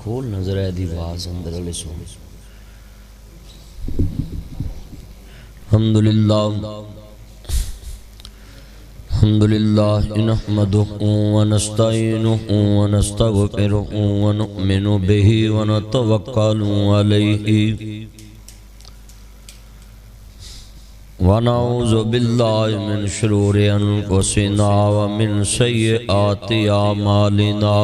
کھول نظر ہے دی آواز اندر علی سو الحمدللہ نحمده ونستعینه ونستغفره ونؤمن به ونتوکل علیہ ونعوذ باللہ من شرور انفسنا ومن سیئات اعمالنا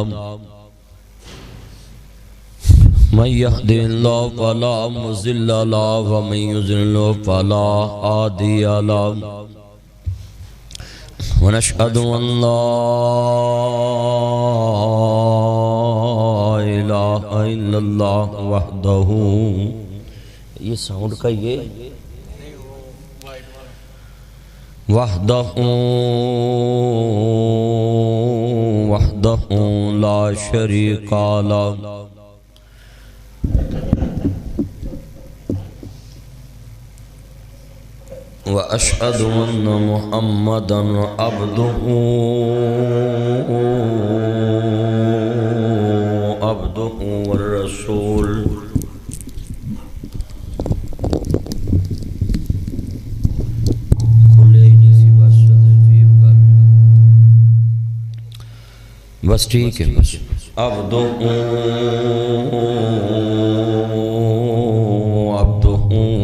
من يهد الله فلا مضل له ومن يضلل فلا هادي له ونشهد ان لا اله الا الله وحده یہ ساؤنڈ کا یہ وحده لا شريك له وأشهد أن محمدًا عبده والرسول بس ٹھیک ہے بس عبده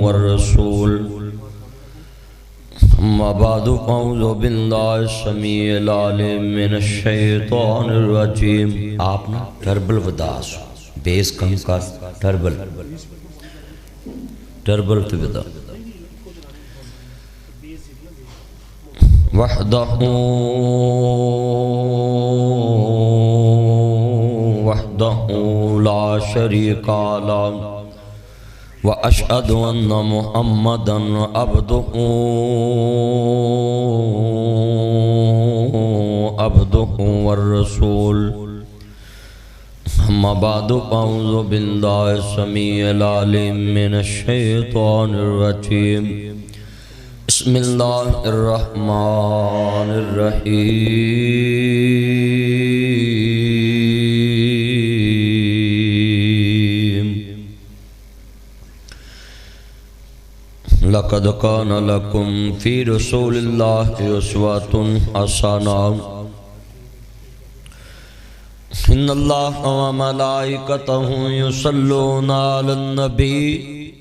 والرسول اما بعد اعوذ باللہ السمیع العلیم من الشیطان الرجیم آپ نا ٹربل وداس بیس کم کا ٹربل پہ ودا وحدہ لا شریک له وأشهد أن محمدًا عبده والرسول أما بعد أعوذ بالله السميع العليم من الشيطان الرجيم بسم الله الرحمن الرحيم لقد كان لكم في رسول الله أسوة حسنة إن الله وملائكته يصلون على النبي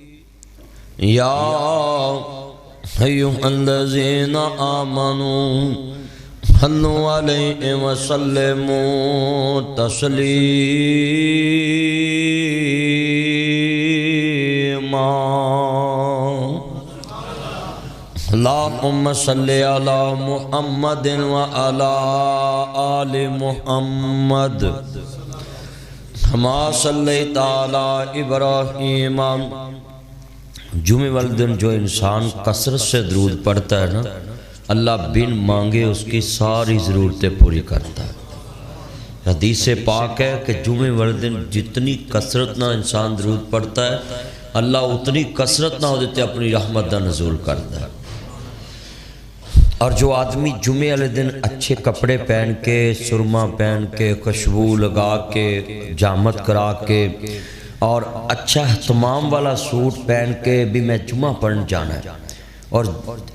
يا أيها الذين آمنوا صلوا عليه وسلموا تسليما اللهم صل على محمد وعلى آل محمد كما صليت على إبراهيم جمعہ والدن جو انسان کثرت سے درود پڑھتا ہے نا اللہ بن مانگے اس کی ساری ضرورتیں پوری کرتا ہے حدیث پاک ہے کہ جمعہ والدن جتنی کثرت نہ انسان درود پڑھتا ہے اللہ اتنی کثرت نہ ہو دیتے اپنی رحمت دا نزول کرتا ہے اور جو آدمی جمعے والے دن اچھے کپڑے پہن کے سرما پہن کے خوشبو لگا کے جامت کرا کے اور اچھا اہتمام والا سوٹ پہن کے بھی میں جمعہ پڑھنے جانا ہے اور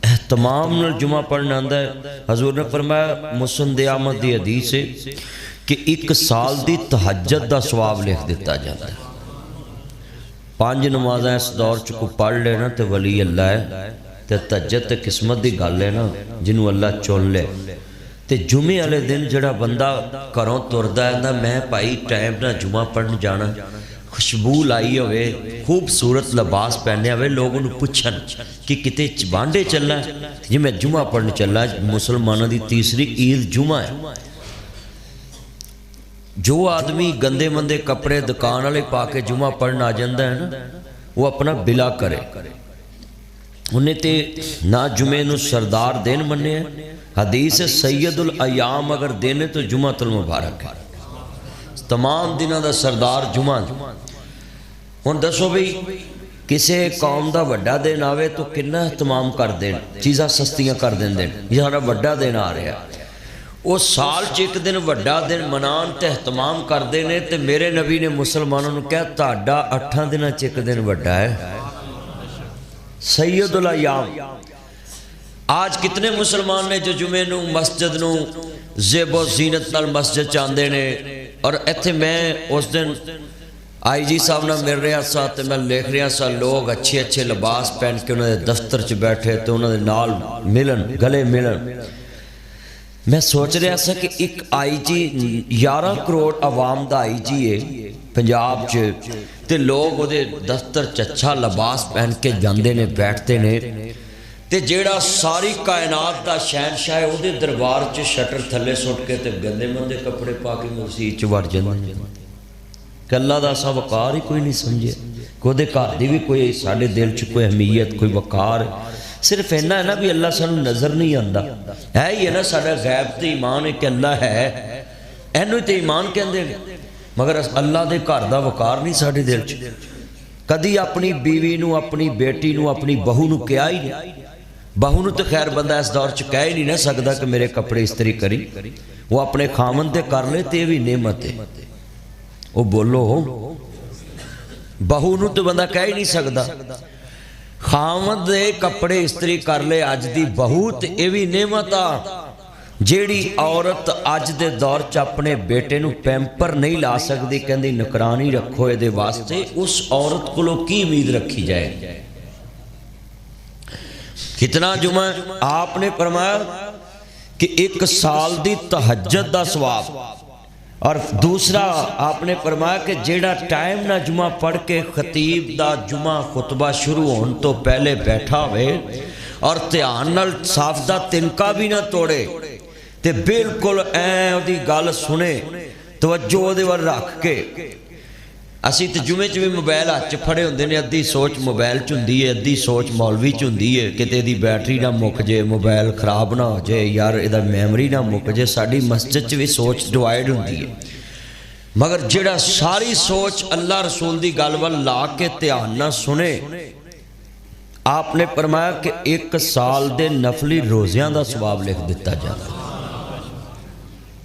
اہتمام نے جمعہ پڑھنے آندہ ہے حضور نے فرمایا مسند احمد دی حدیث ہے کہ ایک سال دی تہجد دا ثواب لکھ دیتا جاتا ہے 5 نمازیں اس دور چکو پڑھ لینا تے ولی اللہ ہے تے تہجد تے قسمت دی گل ہے نا جنہوں اللہ چون لے تے جمعے والے دن جڑا بندہ کروں تردا ہے نا میں بھائی ٹائم نہ جمعہ پڑھنے جانا خوشبو لائی ہوئے خوبصورت لباس پہنے ہوئے لوگوں نے پوچھن کہ کتے وانڈے چلنا ہے یہ میں جمعہ پڑھنے چلا ہے مسلمانوں دی تیسری عید جمعہ ہے جو آدمی گندے مندے کپڑے دکان والے پا کے جمعہ پڑھنا آ جاندہ ہے نا وہ اپنا بلا کرے انہیں تے نہ جمعے نو سردار دین مننے ہیں حدیث سید الایام اگر دینے تو جمعہ المبارک ہے تمام دنوں دا سردار جمعہ ہن دسو بھئی کسے قوم دا وڈا دن آوے تو کنا اہتمام کر دین چیزاں سستیاں کر دین یہ ہمارا وڈا دن آ رہا ہے وہ سال ایک دن وڈا دن منان تے اہتمام کرتے ہیں تے میرے نبی نے مسلمانوں نے کہا تہاڈا 8 دن ایک دن وڈا ہے سید الایام۔ آج کتنے مسلمان نے جو جمعے نو مسجد نو زیب و زینت نال مسجد چاندے نے، اور ایتھے میں اس دن آئی جی صاحب نہ مل رہا سا تے میں لکھ رہا سا لوگ اچھے اچھے لباس پہن کے انہوں نے دفتر چ بیٹھے تو انہوں نے نال ملن گلے ملن۔ میں سوچ رہا سا کہ ایک آئی جی 11 کروڑ عوام دا آئی جی ہے پنجاب چ تے لوگ وہ دفتر اچھا لباس پہن کے جاندے نے بیٹھتے نے، تے جیڑا ساری کائنات دا شہنشاہ ہے وہ دربار چ شٹر تھلے سٹ کے تے گندے مندے کپڑے پا کے مسیح چ وڑ جاندے کہ اللہ دا سا وقار ہی کوئی نہیں سمجھے، کوئی دے گھر دی بھی کوئی ساڈے دل چ کوئی اہمیت کوئی وقار، صرف اینا ہے نا بھی اللہ سانو نظر نہیں آندا ہے ہی ہے نا ساڈا غیب تے ایمان ہے کہ اللہ ہے اینو تے ایمان کہندے نے، مگر اللہ دے گھر دا وقار نہیں ساڈے دل چ۔ کدی اپنی بیوی نو اپنی بیٹی نو اپنی بہو نو کہا ہی نہیں، بہو نو تو خیر بندہ اس دور چ کہہ ہی نہیں نہ سکدا کہ میرے کپڑے استری کری، وہ اپنے خامن تے کر لے تے بھی نعمت ہے، وہ بولو بہو نو تو بندہ کہہ ہی نہیں سکدا خامن دے کپڑے استری کر لے اج دی بہو تے اے بھی نعمت آ۔ جیڑی عورت اج دے دور چ اپنے بیٹے نو پیمپر نہیں لا سکدی کہندی نکرانی رکھو اے دے واسطے، اس عورت کو کی امید رکھی جائے؟ کتنا جمعہ آپ نے فرمایا کہ 1 سال دی تہجد دا ثواب، اور دوسرا آپ نے فرمایا کہ جیڑا ٹائم نہ جمعہ پڑھ کے خطیب دا جمعہ خطبہ شروع ہون تو پہلے بیٹھا ہوئے اور دھیان نال صاف دا تنکا بھی نہ توڑے تے بالکل دی گل سنے توجہ دے ور رکھ کے۔ اسی تے جمعے چ بھی موبائل ہاتھ چ پھڑے ہوندے نے، ادھی سوچ موبائل چ ہوندی ہے ادھی سوچ مولوی چ ہوندی ہے کہ تے دی بیٹری نہ مک جے موبائل خراب نہ ہو جائے یار ادا میموری نہ مک جے۔ ساڈی مسجد چ بھی سوچ ڈیوائڈ ہوندی ہے، مگر جڑا ساری سوچ اللہ رسول دی گل ول لا کے دھیان نہ سنے، آپ نے فرمایا کہ 1 سال دے نفلی روزیاں دا ثواب لکھ دیتا جاتا۔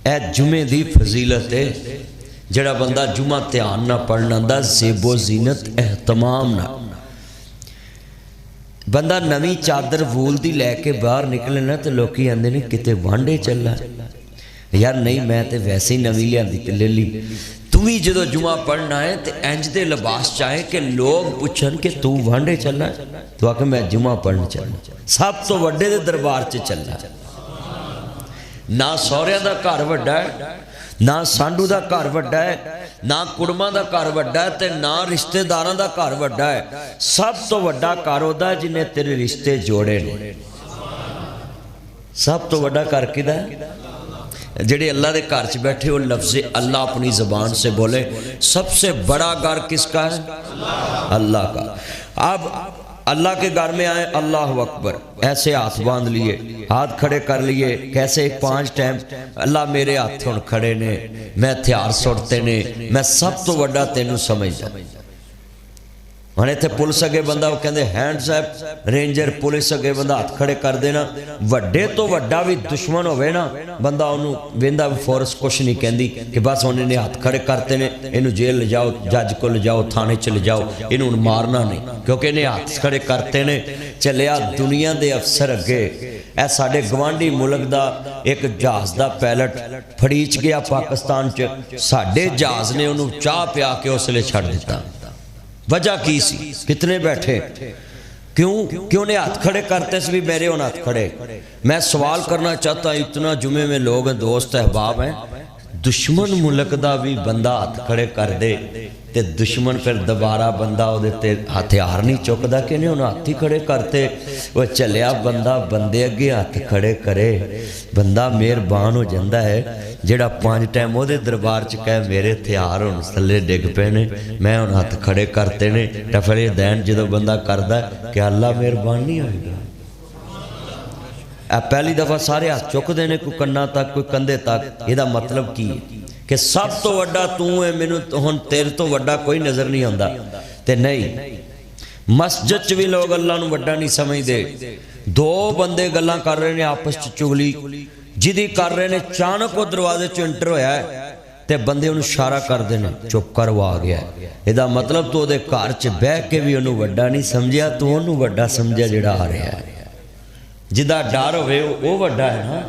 اے جمعے دی فضیلت ہے، جڑا بندہ جمعہ دھیان نہ پڑھنا دا زیب و زینت اہتمام نہ، بندہ نویں چادر وول دی لے کے باہر نکلے نا تو لوکی آندے نے کتے وانڈے چلا یار نہیں میں تے ویسے ہی نویں لیا دی تے لے لی۔ تمہیں جدو جمعہ پڑھنا ہے تے انج دے لباس چاہے کہ لوگ پوچھن کہ تو وانڈے چلنا ہے تو آکے میں جمعہ پڑھنا چلنا، سب تو وڈے دے دربار چ چلنا، نہ سوریاں دا گھر وڈا ہے نہ سانڈو دا گھر وڈا ہے نہ کڑماں دا گھر وڈا ہے تے نہ رشتہ داراں دا گھر وڈا ہے، سب تو وڈا گھر ہوندا ہے جنہیں تیرے رشتے جوڑے نے۔ سب تو وڈا گھر کدا ہے؟ جڑے اللہ دے گھر چ بیٹھے وہ لفظ اللہ اپنی زبان سے بولے۔ سب سے بڑا گھر کس کا ہے؟ اللہ کا۔ اب اللہ کے گھر میں آئے اللہ اکبر، ایسے ہاتھ باندھ لیے ہاتھ کھڑے کر لیے، کیسے 5 ٹائم اللہ میرے ہاتھ کھڑے نے میں ہتھیار سٹتے نے میں سب تو وڈا تینوں سمجھدا۔ ہنے تھے پولیس اگے بندہ وہ کہندے ہینڈ صاحب رینجر پولیس اگے بندہ ہاتھ کھڑے کر دینا، وڈے تو وڈا بھی دشمن ہوئے نا بندہ انہوں ویندہ فورس کچھ نہیں کہندی کہ بس انہیں نے ہاتھ کھڑے کرتے نے انہوں جیل لے جاؤ جج کو لے جاؤ تھانے چلے جاؤ انہوں مارنا نہیں، کیونکہ انہیں ہاتھ کھڑے کرتے نے چلیا دنیا دے افسر اگے۔ اے ساڑھے گوانڈی ملک دا ایک جہاز دا پیلٹ پھڑیچ گیا پاکستان چ، ساڑھے جہاز نے انہوں چاہ پیا کے اس لئے چھڑ دیتا۔ وجہ کی سی؟ کتنے بیٹھے کیوں نے ہاتھ کھڑے کرتے سے بھی میرے ان ہاتھ کھڑے؟ میں سوال کرنا چاہتا ہوں اتنا جمعے میں لوگ ہیں دوست احباب ہیں، دشمن ملک دا بھی بندہ ہاتھ کھڑے کر دے تے دشمن پھر دوبارہ بندہ ہو دیتے ہتھیار نہیں چکدا کہ انہیں انہوں ہاتھ ہی کھڑے کرتے۔ وہ چلیا بندہ بندے اگے ہاتھ کھڑے کرے، بندہ مہربان ہو جاندہ ہے جڑا 5 ٹائم وہ دے دربار چکا ہے میرے ہتھیار ہون تھلے ڈگ پے نے میں ان ہاتھ کھڑے کرتے نے ٹفلے دین جدو بندہ کردا ہے کہ اللہ مہربان نہیں ہوئے گا۔ پہلی دفعہ سارے ہاتھ چک دینے کوئی کنا تک کوئی کندھے تک، یہ دا مطلب کی ہے کہ سب تو وڈا تو ہے میں ہن تیرے تو وڈا کوئی نظر نہیں آندا تے نہیں۔ مسجد چ بھی لوگ اللہ نو وڈا نہیں سمجھ دے، 2 بندے گلاں کر رہے ہیں آپس چ چگلی، جدی کر رہے نے چانک وہ دروازے چ انٹر ہویا ہے تے بندے انہوں اشارہ کر دینے چپ کر وہ آ گیا ہے. یہ مطلب تو دے گھر چ بہ کے بھی انہوں وڈا نہیں سمجھیا تو انہوں وڈا سمجھا جڑا آ رہا ہے. جدا ڈر ہوئے وہ وڈا ہے نا.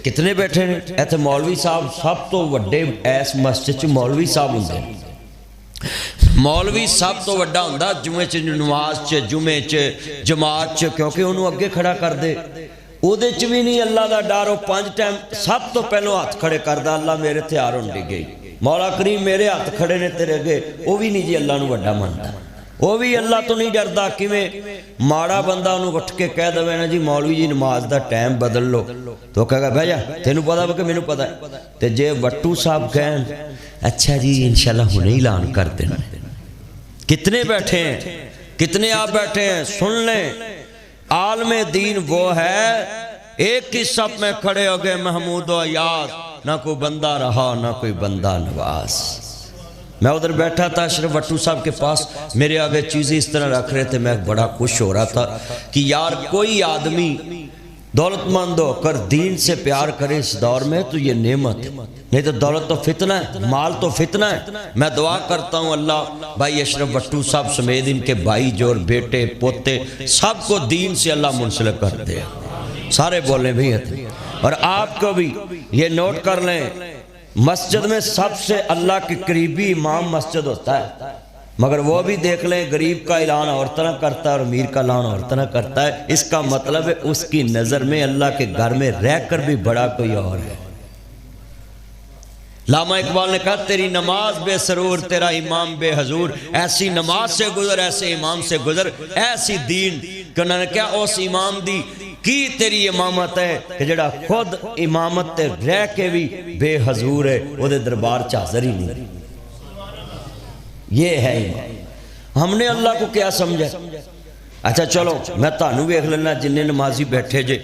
کتنے بیٹھے ہیں ایتھے مولوی صاحب سب تو وڈے ایس مسجد چ مولوی صاحب ہوندے ہیں. مولوی سب تو وڈا ہوندا جمعے چ نماز چ جمعے چ جماعت چ کیونکہ انہوں اگے کھڑا کر دے. او دے چ بھی نہیں اللہ دا ڈر. وہ 5 ٹائم سب تو پہلو ہاتھ کھڑے کردا اللہ میرے تھیار ہون ڈی گئی مولا کریم میرے ہاتھ کھڑے نے تیرے اگے. وہ بھی نہیں جی اللہ نو وڈا منتا. وہ بھی اللہ تو نہیں ڈردا. کیویں ماڑا بندہ انہوں اٹھ کے کہہ دے نا جی مولوی جی نماز دا ٹائم بدل لو تو کہے گا بھائی جا تینوں پتا کہ مینوں پتا ہے. تے جے وٹو صاحب کہیں اچھا جی انشاءاللہ ہنے اعلان کر دینا. کتنے بیٹھے ہیں کتنے آپ بیٹھے ہیں. سن لیں عالم دین وہ ہے ایک ہی صف میں کھڑے ہو گئے محمود و ایاز. نہ کوئی بندہ رہا نہ کوئی بندہ نواز. میں ادھر بیٹھا تھا اشرف وٹو صاحب کے پاس میرے آگے چیزیں اس طرح رکھ رہے تھے. میں بڑا خوش ہو رہا تھا کہ یار کوئی آدمی دولت مند ہو کر دین سے پیار کرے اس دور میں تو یہ نعمت ہے. نہیں تو دولت تو فتنہ ہے مال تو فتنہ ہے. میں دعا کرتا ہوں اللہ بھائی اشرف وٹو صاحب سمیت ان کے بھائی جو بیٹے پوتے سب کو دین سے اللہ منسلک کر دے. سارے بولیں بھی ہیں. اور آپ کو بھی یہ نوٹ کر لیں مسجد میں سب سے اللہ کے قریبی امام مسجد ہوتا ہے. مگر وہ بھی دیکھ لیں غریب کا اعلان اور طرح کرتا ہے اور امیر کا اعلان اور طرح کرتا ہے. اس کا مطلب ہے اس کی نظر میں اللہ کے گھر میں رہ کر بھی بڑا کوئی اور ہے. علامہ اقبال نے کہا تیری نماز بے سرور تیرا امام بے حضور. ایسی نماز سے گزر ایسے امام سے گزر ایسی دین کہ انہوں نے کہا اس امام دی کی تیری امامت ہے کہ جڑا خود امامت تے رہ کے بھی بے حضور ہے وہ دے دربار حاضر ہی نہیں. یہ ہے امام. ہم نے اللہ کو کیا سمجھا. اچھا چلو میں تانوں ویکھ لینا جننے نمازی بیٹھے جے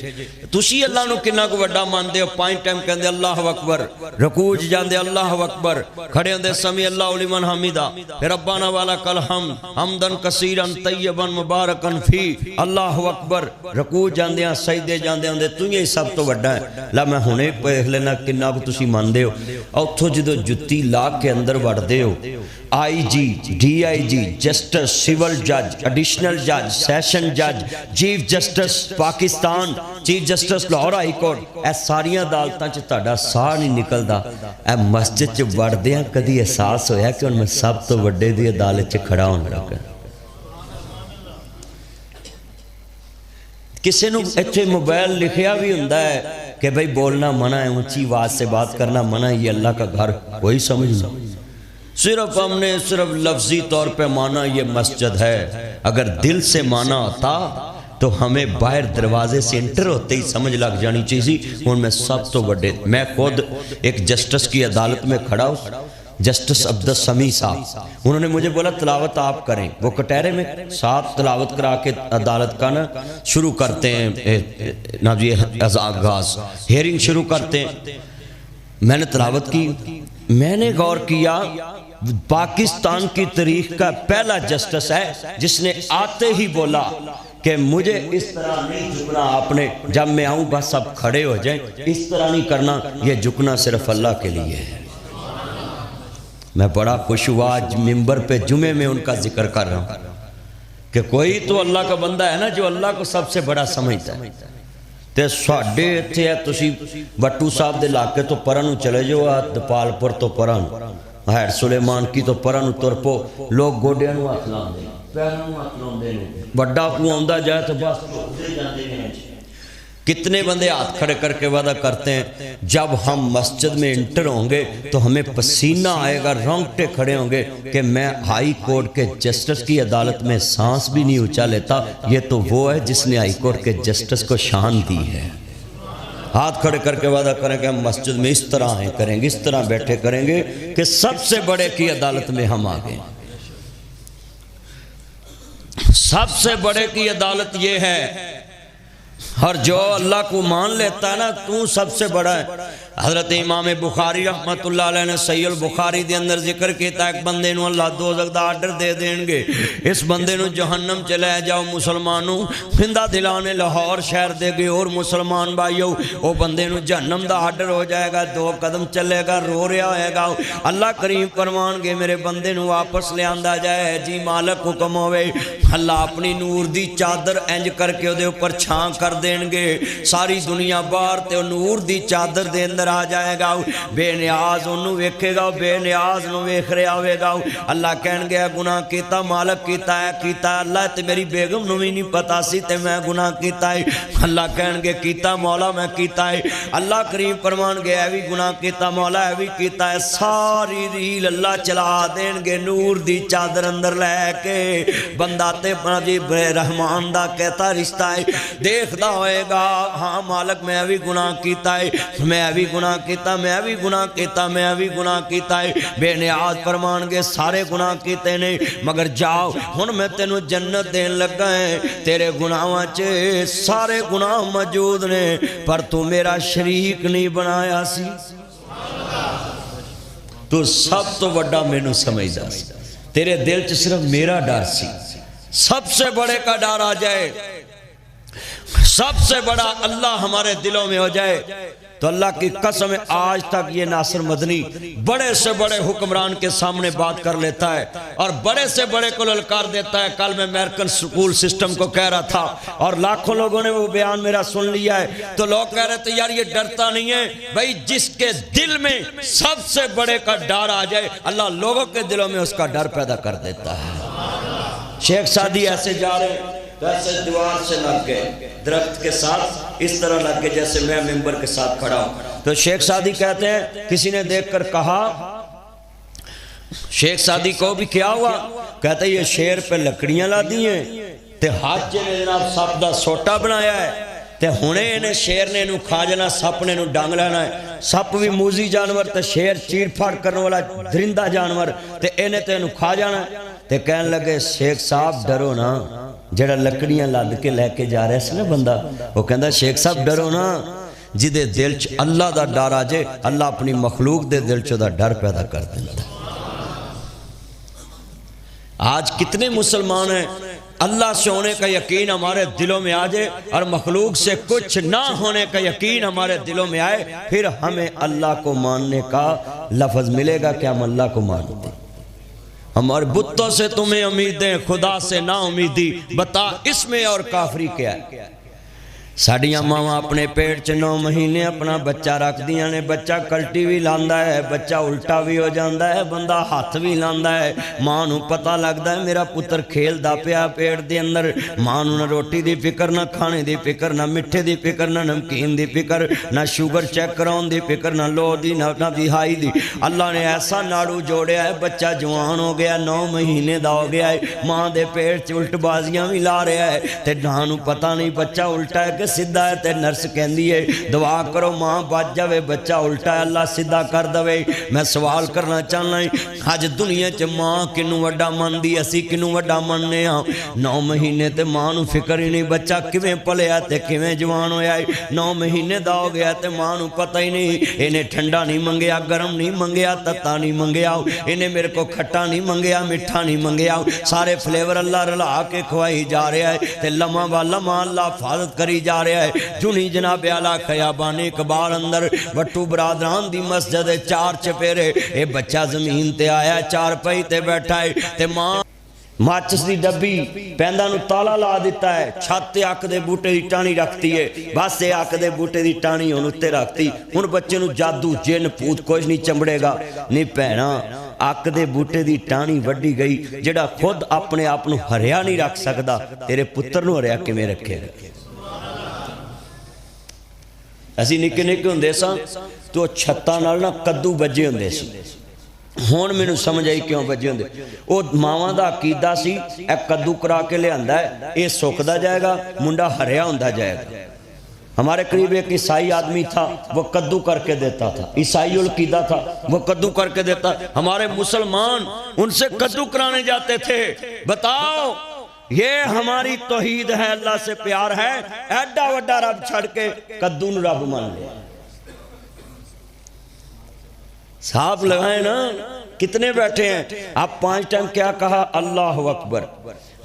تسی اللہ نو کنا کو وڈا ماندے ہو. 5 ٹائم کہندے اللہ اکبر رکوع جاندے اللہ اکبر کھڑے ہوندے سمی اللہ لمن حمیدہ ربنا ولک الحمد حمدا کثیرا طیبا مبارکا فی اللہ اکبر رکوع جاندے سجدے جاندے ہوندے تو یہ سب تو وڈا ہے. لا میں ہنے ویکھ لینا کنا کو تسی ماندے ہو. اوتھوں جدو جُتی لا کے اندر وڑدے ہو آئی G D I G justice civil جج ایڈیشنل جج سیشن جج chief justice Pakistan chief justice Lahore high court اے ساریاں عدالتاں چ تہاڈا ساہ نہیں نکلدا. اے مسجد چ وڑدیاں کدی احساس ہویا کہ ہن میں سب تو وڈے دی عدالت چ کھڑا ہون لگا. کسی نو ایتھے موبائل لکھیا بھی ہوندا ہے کہ بھئی بولنا منع ہے اونچی آواز سے بات کرنا منع ہے یہ اللہ کا گھر کوئی سمجھ نہیں. صرف ہم نے صرف لفظی طور پہ مانا یہ مسجد ہے. اگر دل سے مانا ہوتا تو ہمیں باہر دروازے سے انٹر ہوتے ہی سمجھ لگ جانی چاہیے ان میں سب تو بڑے. میں خود ایک جسٹس کی عدالت میں کھڑا ہوں جسٹس عبدالسمیع صاحب. انہوں نے مجھے بولا تلاوت آپ کریں. وہ کٹہرے میں ساتھ تلاوت کرا کے عدالت کا نا شروع کرتے ہیں نا جی آغاز ہیرنگ شروع کرتے ہیں. میں نے تلاوت کی. میں نے غور کیا پاکستان کی تاریخ کا پہلا جسٹس ہے جس نے آتے ہی بولا کہ مجھے اس طرح نہیں جھکنا. آپ نے جب میں آؤں بس سب کھڑے ہو جائیں اس طرح نہیں کرنا. یہ جھکنا صرف اللہ کے لیے ہے. میں بڑا خوش ہوا آج ممبر پہ جمعے میں ان کا ذکر کر رہا ہوں کہ کوئی تو اللہ کا بندہ ہے نا جو اللہ کو سب سے بڑا سمجھتا ہے. تے ساڈے ایتھے ہے تسی وٹو صاحب دے علاقے تو پرانو چلے جو دپال پور تو پرانو ہیر سلیمان کی تو پرانو ترپو لوگ گوڈیاں نو ہاتھ لاندے پیراں نو ہاتھ لاندے نے بڑا کو آندا جائے تو بس اٹھدے جاندے نے. کتنے بندے ہاتھ کھڑے کر کے وعدہ کرتے ہیں جب ہم مسجد میں انٹر ہوں گے تو ہمیں پسینہ آئے گا رونگٹے کھڑے ہوں گے کہ میں ہائی کورٹ کے جسٹس کی عدالت میں سانس بھی نہیں اونچا لیتا. یہ تو وہ ہے جس نے ہائی کورٹ کے جسٹس کو شان دی ہے. ہاتھ کھڑے کر کے وعدہ کریں کہ ہم مسجد میں اس طرح آئیں کریں گے اس طرح بیٹھے کریں گے کہ سب سے بڑے کی عدالت میں ہم آگئے. سب سے بڑے کی عدالت یہ ہے. اور جو اللہ کو مان لیتا ہے نا تو سب سے بڑا ہے. حضرت امام بخاری رحمت اللہ علیہ نے صحیح البخاری دے اندر ذکر کیتا ایک بندے نو اللہ دوزخ دا آرڈر دے دیں گے، اس بندے نو جہنم چلے جاؤ مسلمانوں، پھندہ دلانے لاہور شہر دے گئے اور مسلمان بھائیو، وہ بندے نو جہنم دا آرڈر ہو جائے گا، 2 قدم چلے گا، رو رہا ہوئے گا، اللہ کریم فرمان گے میرے بندے نو واپس لے آندہ جائے، جی مالک حکم ہوئے، اللہ اپنی نور دی چادر انج کر کے دے اوپر چھان کر دیں گے، ساری دنیا باہر تے نور دی چادر دے اندر آ جائے گا، بے نیاز انہوں ویکھے گا، بے نیاز انہوں ویکھ رہا ہوئے گا، اللہ کہن گیا گناہ کیتا مالک کیتا ہے اللہ تے میری بیگم نو بھی نہیں پتا سی تے میں گناہ کیتا ہے، اللہ کہن گے کیتا مولا میں کیتا ہے، اللہ کریم فرمان گیا ہے بھی گناہ کیتا مولا ہے بھی کیتا ہے، ساری ریل اللہ چلا دیں گے نور دی چادر اندر لے کے، بندہ تے جی رحمان دا کہتا رشتہ ہے، دیکھتا ہوئے گا ہاں مالک میں بھی گناہ کیتا ہے، میں بھی گناہ کیتا، میں بھی گناہ کیتا، میں بھی گناہ کیتا ہے، بے نیاز فرمان گے سارے گناہ کیتے نہیں، مگر جاؤ ہن میں تینوں جنت دین لگا ہے، تیرے گناہاں چے سارے گناہ موجود نے پر تو میرا شریک نہیں بنایا سی، تو سب تو بڑا میں نو سمجھدا سی، تیرے دل چ صرف میرا ڈر سی، سب سے بڑے کا ڈر آ جائے، سب سے بڑا اللہ ہمارے دلوں میں ہو جائے، تو اللہ کی قسم آج تک یہ ناصر مدنی بڑے سے بڑے حکمران کے سامنے بات کر لیتا ہے اور بڑے سے بڑے کو للکار دیتا ہے۔ کل میں امریکن سکول سسٹم کو کہہ رہا تھا اور لاکھوں لوگوں نے وہ بیان میرا سن لیا ہے، تو لوگ کہہ رہے تھے یار یہ ڈرتا نہیں ہے، بھائی جس کے دل میں سب سے بڑے کا ڈر آ جائے اللہ لوگوں کے دلوں میں اس کا ڈر پیدا کر دیتا ہے۔ شیخ سعدی ایسے جا رہے ہیں تو ایسے دیوار سے لگ گئے، درخت کے ساتھ اس طرح لگ گئے جیسے میں ممبر کے ساتھ کھڑا ہوں، تو شیخ سعدی کہتے ہیں کسی نے دیکھ کر کہا شیخ سعدی کو بھی کیا ہوا، کہتے ہیں یہ شیر پہ لکڑیاں لا دی ہیں تے حاجے نے جناب سپ دا سوٹا بنایا ہے تے ہونے انہیں شیر نے انہوں کھا جانا، سپ نے انہوں ڈانگ لینا ہے، سپ بھی موزی جانور تے شیر چیر پھاڑ کرنے والا درندہ جانور تے انہیں تے انہوں کھا جانا ہے، تے کہنے لگے شیخ صاحب ڈرو نا، جڑا لکڑیاں لاد کے لے کے جا رہے ہیں بندہ، وہ کہندا شیخ صاحب ڈرو نا، جدے دل چ اللہ دا ڈر آ جائے اللہ اپنی مخلوق دے دل چ دا ڈر پیدا کر دیتا ہے۔ آج کتنے مسلمان ہیں اللہ سے ہونے کا یقین ہمارے دلوں میں آ جائے اور مخلوق سے کچھ نہ ہونے کا یقین ہمارے دلوں میں آئے، پھر ہمیں اللہ کو ماننے کا لفظ ملے گا کہ ہم اللہ کو مانتے ہیں۔ ہمارے بتوں سے تمہیں امیدیں خدا سے نا امیدی، بتا اس میں اور کافری کیا ہے؟ ساڑیاں ماما اپنے پیٹ چ 9 مہینے اپنا بچہ رکھ دیاں نے، بچہ کلٹی بھی لاندا ہے، بچہ الٹا بھی ہو جاندا ہے، بندہ ہاتھ بھی لاندا ہے، ماں نو پتہ لگدا ہے میرا پتر کھیل دا پیا پیٹ دے اندر، ماں نو نہ روٹی دی فکر، نہ کھانے دی فکر، نہ مٹھے دی فکر، نہ نمکین دی فکر، نہ شوگر چیک کراؤن دی فکر، نہ لو دی نہ دہائی دی۔ اللہ نے ایسا ناڑو جوڑیا ہے، بچہ جوان ہو گیا، 9 مہینے دا ہو گیا ہے، ماں دے پیٹ چ الٹ بازیاں بھی لا رہا ہے تے نہ نو پتہ نہیں بچہ الٹا ہے کہ سدھا ہے، تے نرس کہندی ہے دعا کرو ماں بچ جاوے، بچہ الٹا ہے اللہ سدھا کر دوے۔ میں سوال کرنا چاہنا ہے آج دنیا چ ماں کنوں وڈا من دی، اسی کنوں وڈا مننے ہاں؟ 9 مہینے تے ماں نو فکر ہی نہیں بچہ کیویں پلیا تے کیویں جوان ہویا ہے، 9 مہینے دا ہو گیا تے ماں نو پتہ ہی نہیں، انہیں ٹھنڈا نہیں منگیا، گرم نہیں منگیا، تتا نہیں منگیا، انہیں میرے کو کھٹا نہیں منگیا، مٹھا نہیں منگیا، سارے فلیور اللہ رلا کے کھوائی جا رہا ہے تے لمحہ با لمحہ اللہ حفاظت کری جا رہا ہے۔ جنہی جناب اعلیٰ خیابان اقبال اندر وٹو برادران دی مسجد 4 چپیرے، اے بچہ زمین تے آیا 4 پہی تے بیٹھا ہے تے ماں ماچس دی ڈبی پیندہ نو تالا لا دیتا ہے، چھاتے آکھ دے بوٹے دی ٹانی رکھتی ہے، باسے آکھ دے بوٹے دی ٹانی انہوں رکھتی، ان بچے نو جادو جن پوت کوش نہیں چمڑے گا، نہیں پہنا آکھ دے بوٹے دی ٹانی وڈی گئی، جڑا خود اپنے آپ نو ہریا نہیں رکھ سکدا، تیرے پتر نو ہریا کے میں رکھے گا۔ ایسی نکے نکے ہندے ساں تو چھتا نالنا قدو بجے ہندے سی، ہون میں نو سمجھ آئی کیوں بجے ہندے، وہ ماما دا عقیدہ سی ایک قدو کرا کے لے آندہ ہے، اے سوکدہ جائے گا منڈا ہریا ہندہ جائے گا۔ ہمارے قریب ایک عیسائی آدمی تھا وہ قدو کر کے دیتا تھا، عیسائی القیدہ تھا وہ قدو کر کے دیتا، ہمارے مسلمان ان سے قدو کرانے جاتے تھے۔ بتاؤ یہ ہماری توحید ہے، اللہ سے پیار ہے، ایڈا وڈا رب چھڑ کے قدو نو رب مان لیا۔ صاحب لگائیں نا، کتنے بیٹھے ہیں آپ 5 ٹائم کیا کہا؟ اللہ اکبر۔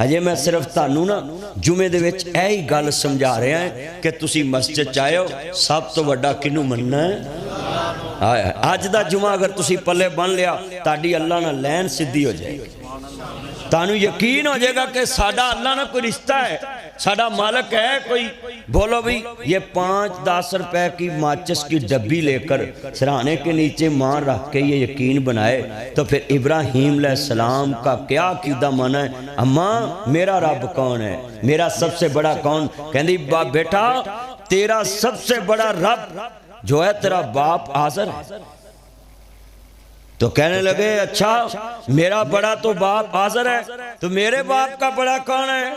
اجے میں صرف تانوں نا جمعے دے وچ ہی گل سمجھا رہے ہیں کہ تسی مسجد چاہے ہو سب تو وڈا کنوں مننا ہے؟ اج دا جمعہ اگر تسی پلے بن لیا تاڈی اللہ نہ لین سدھی ہو جائے گی، تانوں یقین ہو جائے گا کہ ساڈا اللہ نہ کوئی رشتہ ہے، ساڈا مالک ہے کوئی۔ بولو بھی یہ 5-10 روپے کی ماچس کی ڈبی لے کر سرانے کے نیچے مار رکھ کے یہ یقین بنائے تو پھر ابراہیم علیہ السلام کا کیا عقیدہ مانا ہے؟ اماں میرا رب کون ہے، میرا سب سے بڑا کون؟ کہندی بیٹا تیرا سب سے بڑا رب جو ہے تیرا باپ آزر ہے۔ تو کہنے لگے اچھا میرا بڑا تو باپ آزر ہے، تو میرے باپ کا بڑا کون ہے؟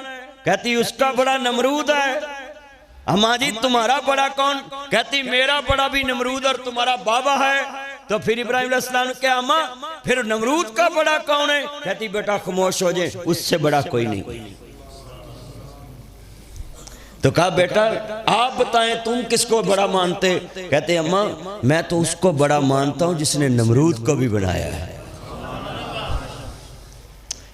کہتی اس کا بڑا نمرود ہے۔ اماں جی تمہارا بڑا کون؟ کہتی میرا بڑا بھی نمرود اور تمہارا بابا ہے۔ تو پھر ابراہیم علیہ السلام نے کہا اماں پھر نمرود کا بڑا کون ہے؟ کہتی بیٹا خاموش ہو جائے، اس سے بڑا کوئی نہیں۔ تو کہا بیٹا آپ بتائیں تم کس کو بڑا مانتے؟ کہتے اماں میں تو اس کو بڑا مانتا ہوں جس نے نمرود کو بھی بنایا ہے۔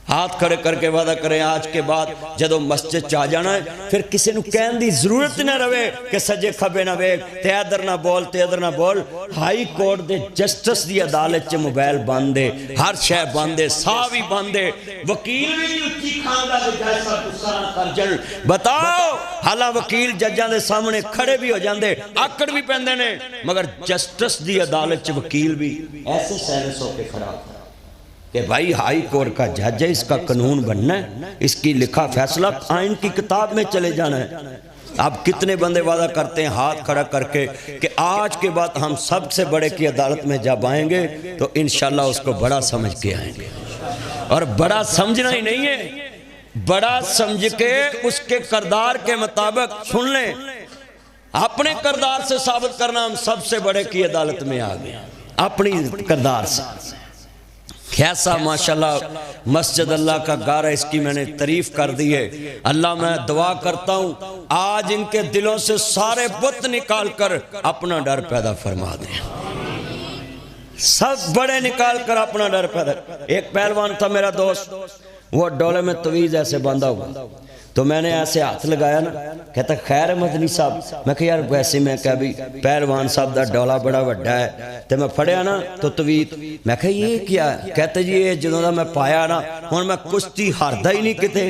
ہاتھ کھڑے کر کے وعدہ کریں آج کے بعد جدو مسجد چاہ جانا ہے پھر کسی نو کہن دی ضرورت نہ روے کہ سجے کھبے نہ ویک تے ادھر نہ بول تے ادھر نہ بول۔ ہائی کورٹ دے جسٹس دی عدالت چے موبائل باندے، ہر شے باندے، ساوی باندے، وکیل بھی اچھی کھانگا دے جیسا کسانا کر جن۔ بتاؤ حالا وکیل ججاں دے سامنے کھڑے بھی ہو جاندے، آکڑ بھی پہندے نے، مگر جسٹس دی عدالت چے وکیل بھی ایسے سیلس ہو کے کھڑا ہوتا کہ بھائی ہائی کورٹ کا جج ہے، اس کا قانون بننا ہے، اس کی لکھا فیصلہ آئین کی کتاب میں چلے جانا ہے۔ اب کتنے بندے وعدہ کرتے ہیں ہاتھ کھڑا کر کے کہ آج کے بعد ہم سب سے بڑے کی عدالت میں جب آئیں گے تو انشاءاللہ اس کو بڑا سمجھ کے آئیں گے، اور بڑا سمجھنا ہی نہیں ہے، بڑا سمجھ کے اس کے کردار کے مطابق سن لیں۔ اپنے کردار سے ثابت کرنا ہم سب سے بڑے کی عدالت میں آ گئے، اپنی کردار سے۔ کیسا ماشاءاللہ مسجد اللہ کا گھر ہے، اس کی میں نے تعریف کر دی ہے۔ اللہ میں دعا کرتا ہوں آج ان کے دلوں سے سارے بت نکال کر اپنا ڈر پیدا فرما دیں، سب بڑے نکال کر اپنا ڈر پیدا۔ ایک پہلوان تھا میرا دوست، وہ ڈولے میں تویز ایسے باندھا ہوا، تو میں نے ایسے ہاتھ لگایا نا، کہتا خیر مدنی صاحب، میں کہا یار ویسے میں کہا بھی پہلوان صاحب دا ڈولا بڑا وڈا ہے، تو میں پھڑیا نا تو تویت، میں کہا یہ کیا ہے؟ کہتا جی یہ جنہوں دا میں پایا نا ہون میں کشتی ہاردا ہی نہیں کتے،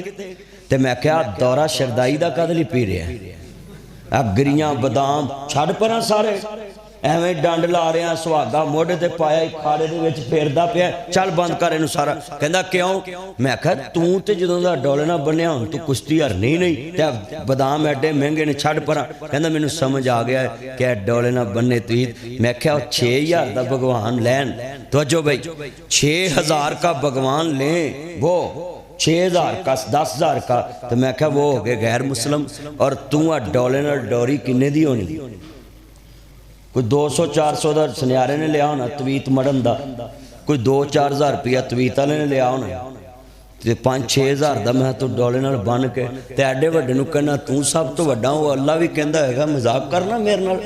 تو میں کہا دورہ شردائی دا قدلی پی رہے ہیں، اب گریاں بادام چھڑ پرا سارے ایویں ڈانڈ لا رہے ہیں، سواگا موڑے تے پایا ہی کھاڑے دے وچ پھیردا پیا، چل بند کر انہوں سارا۔ کہندا کیوں؟ میں کہا توں تے جدوں دا ڈولے نہ بنیا ہوں تو کشتی ہرنی نہیں تے بادام ایڈے مہنگے نے چھڑ پرا۔ کہندا مینوں سمجھ آ گیا ہے کہ ڈولے نہ بننے توید۔ میں کہا 6000 دا بھگوان لین، توجہ بھائی 6000 کا بھگوان لیں، وہ 6000 کا 10000 کا، تو میں کہا وہ ہو گئے غیر مسلم، اور توں ڈولے نہ ڈوری کنے دی ہونی؟ کوئی 200-400 دا سنیارے نے لیا ہونا تویت مڑن دا، کوئی 2-4 ہزار روپیہ تویت والے نے لیا ہونا، 5-6 ہزار دا میں تو ڈولے نال بن کے تے ایڈے وڈے نو کہنا تو سب تو وڈا ہوں۔ اللہ بھی کہندا ہے گا مذاق کرنا میرے نال،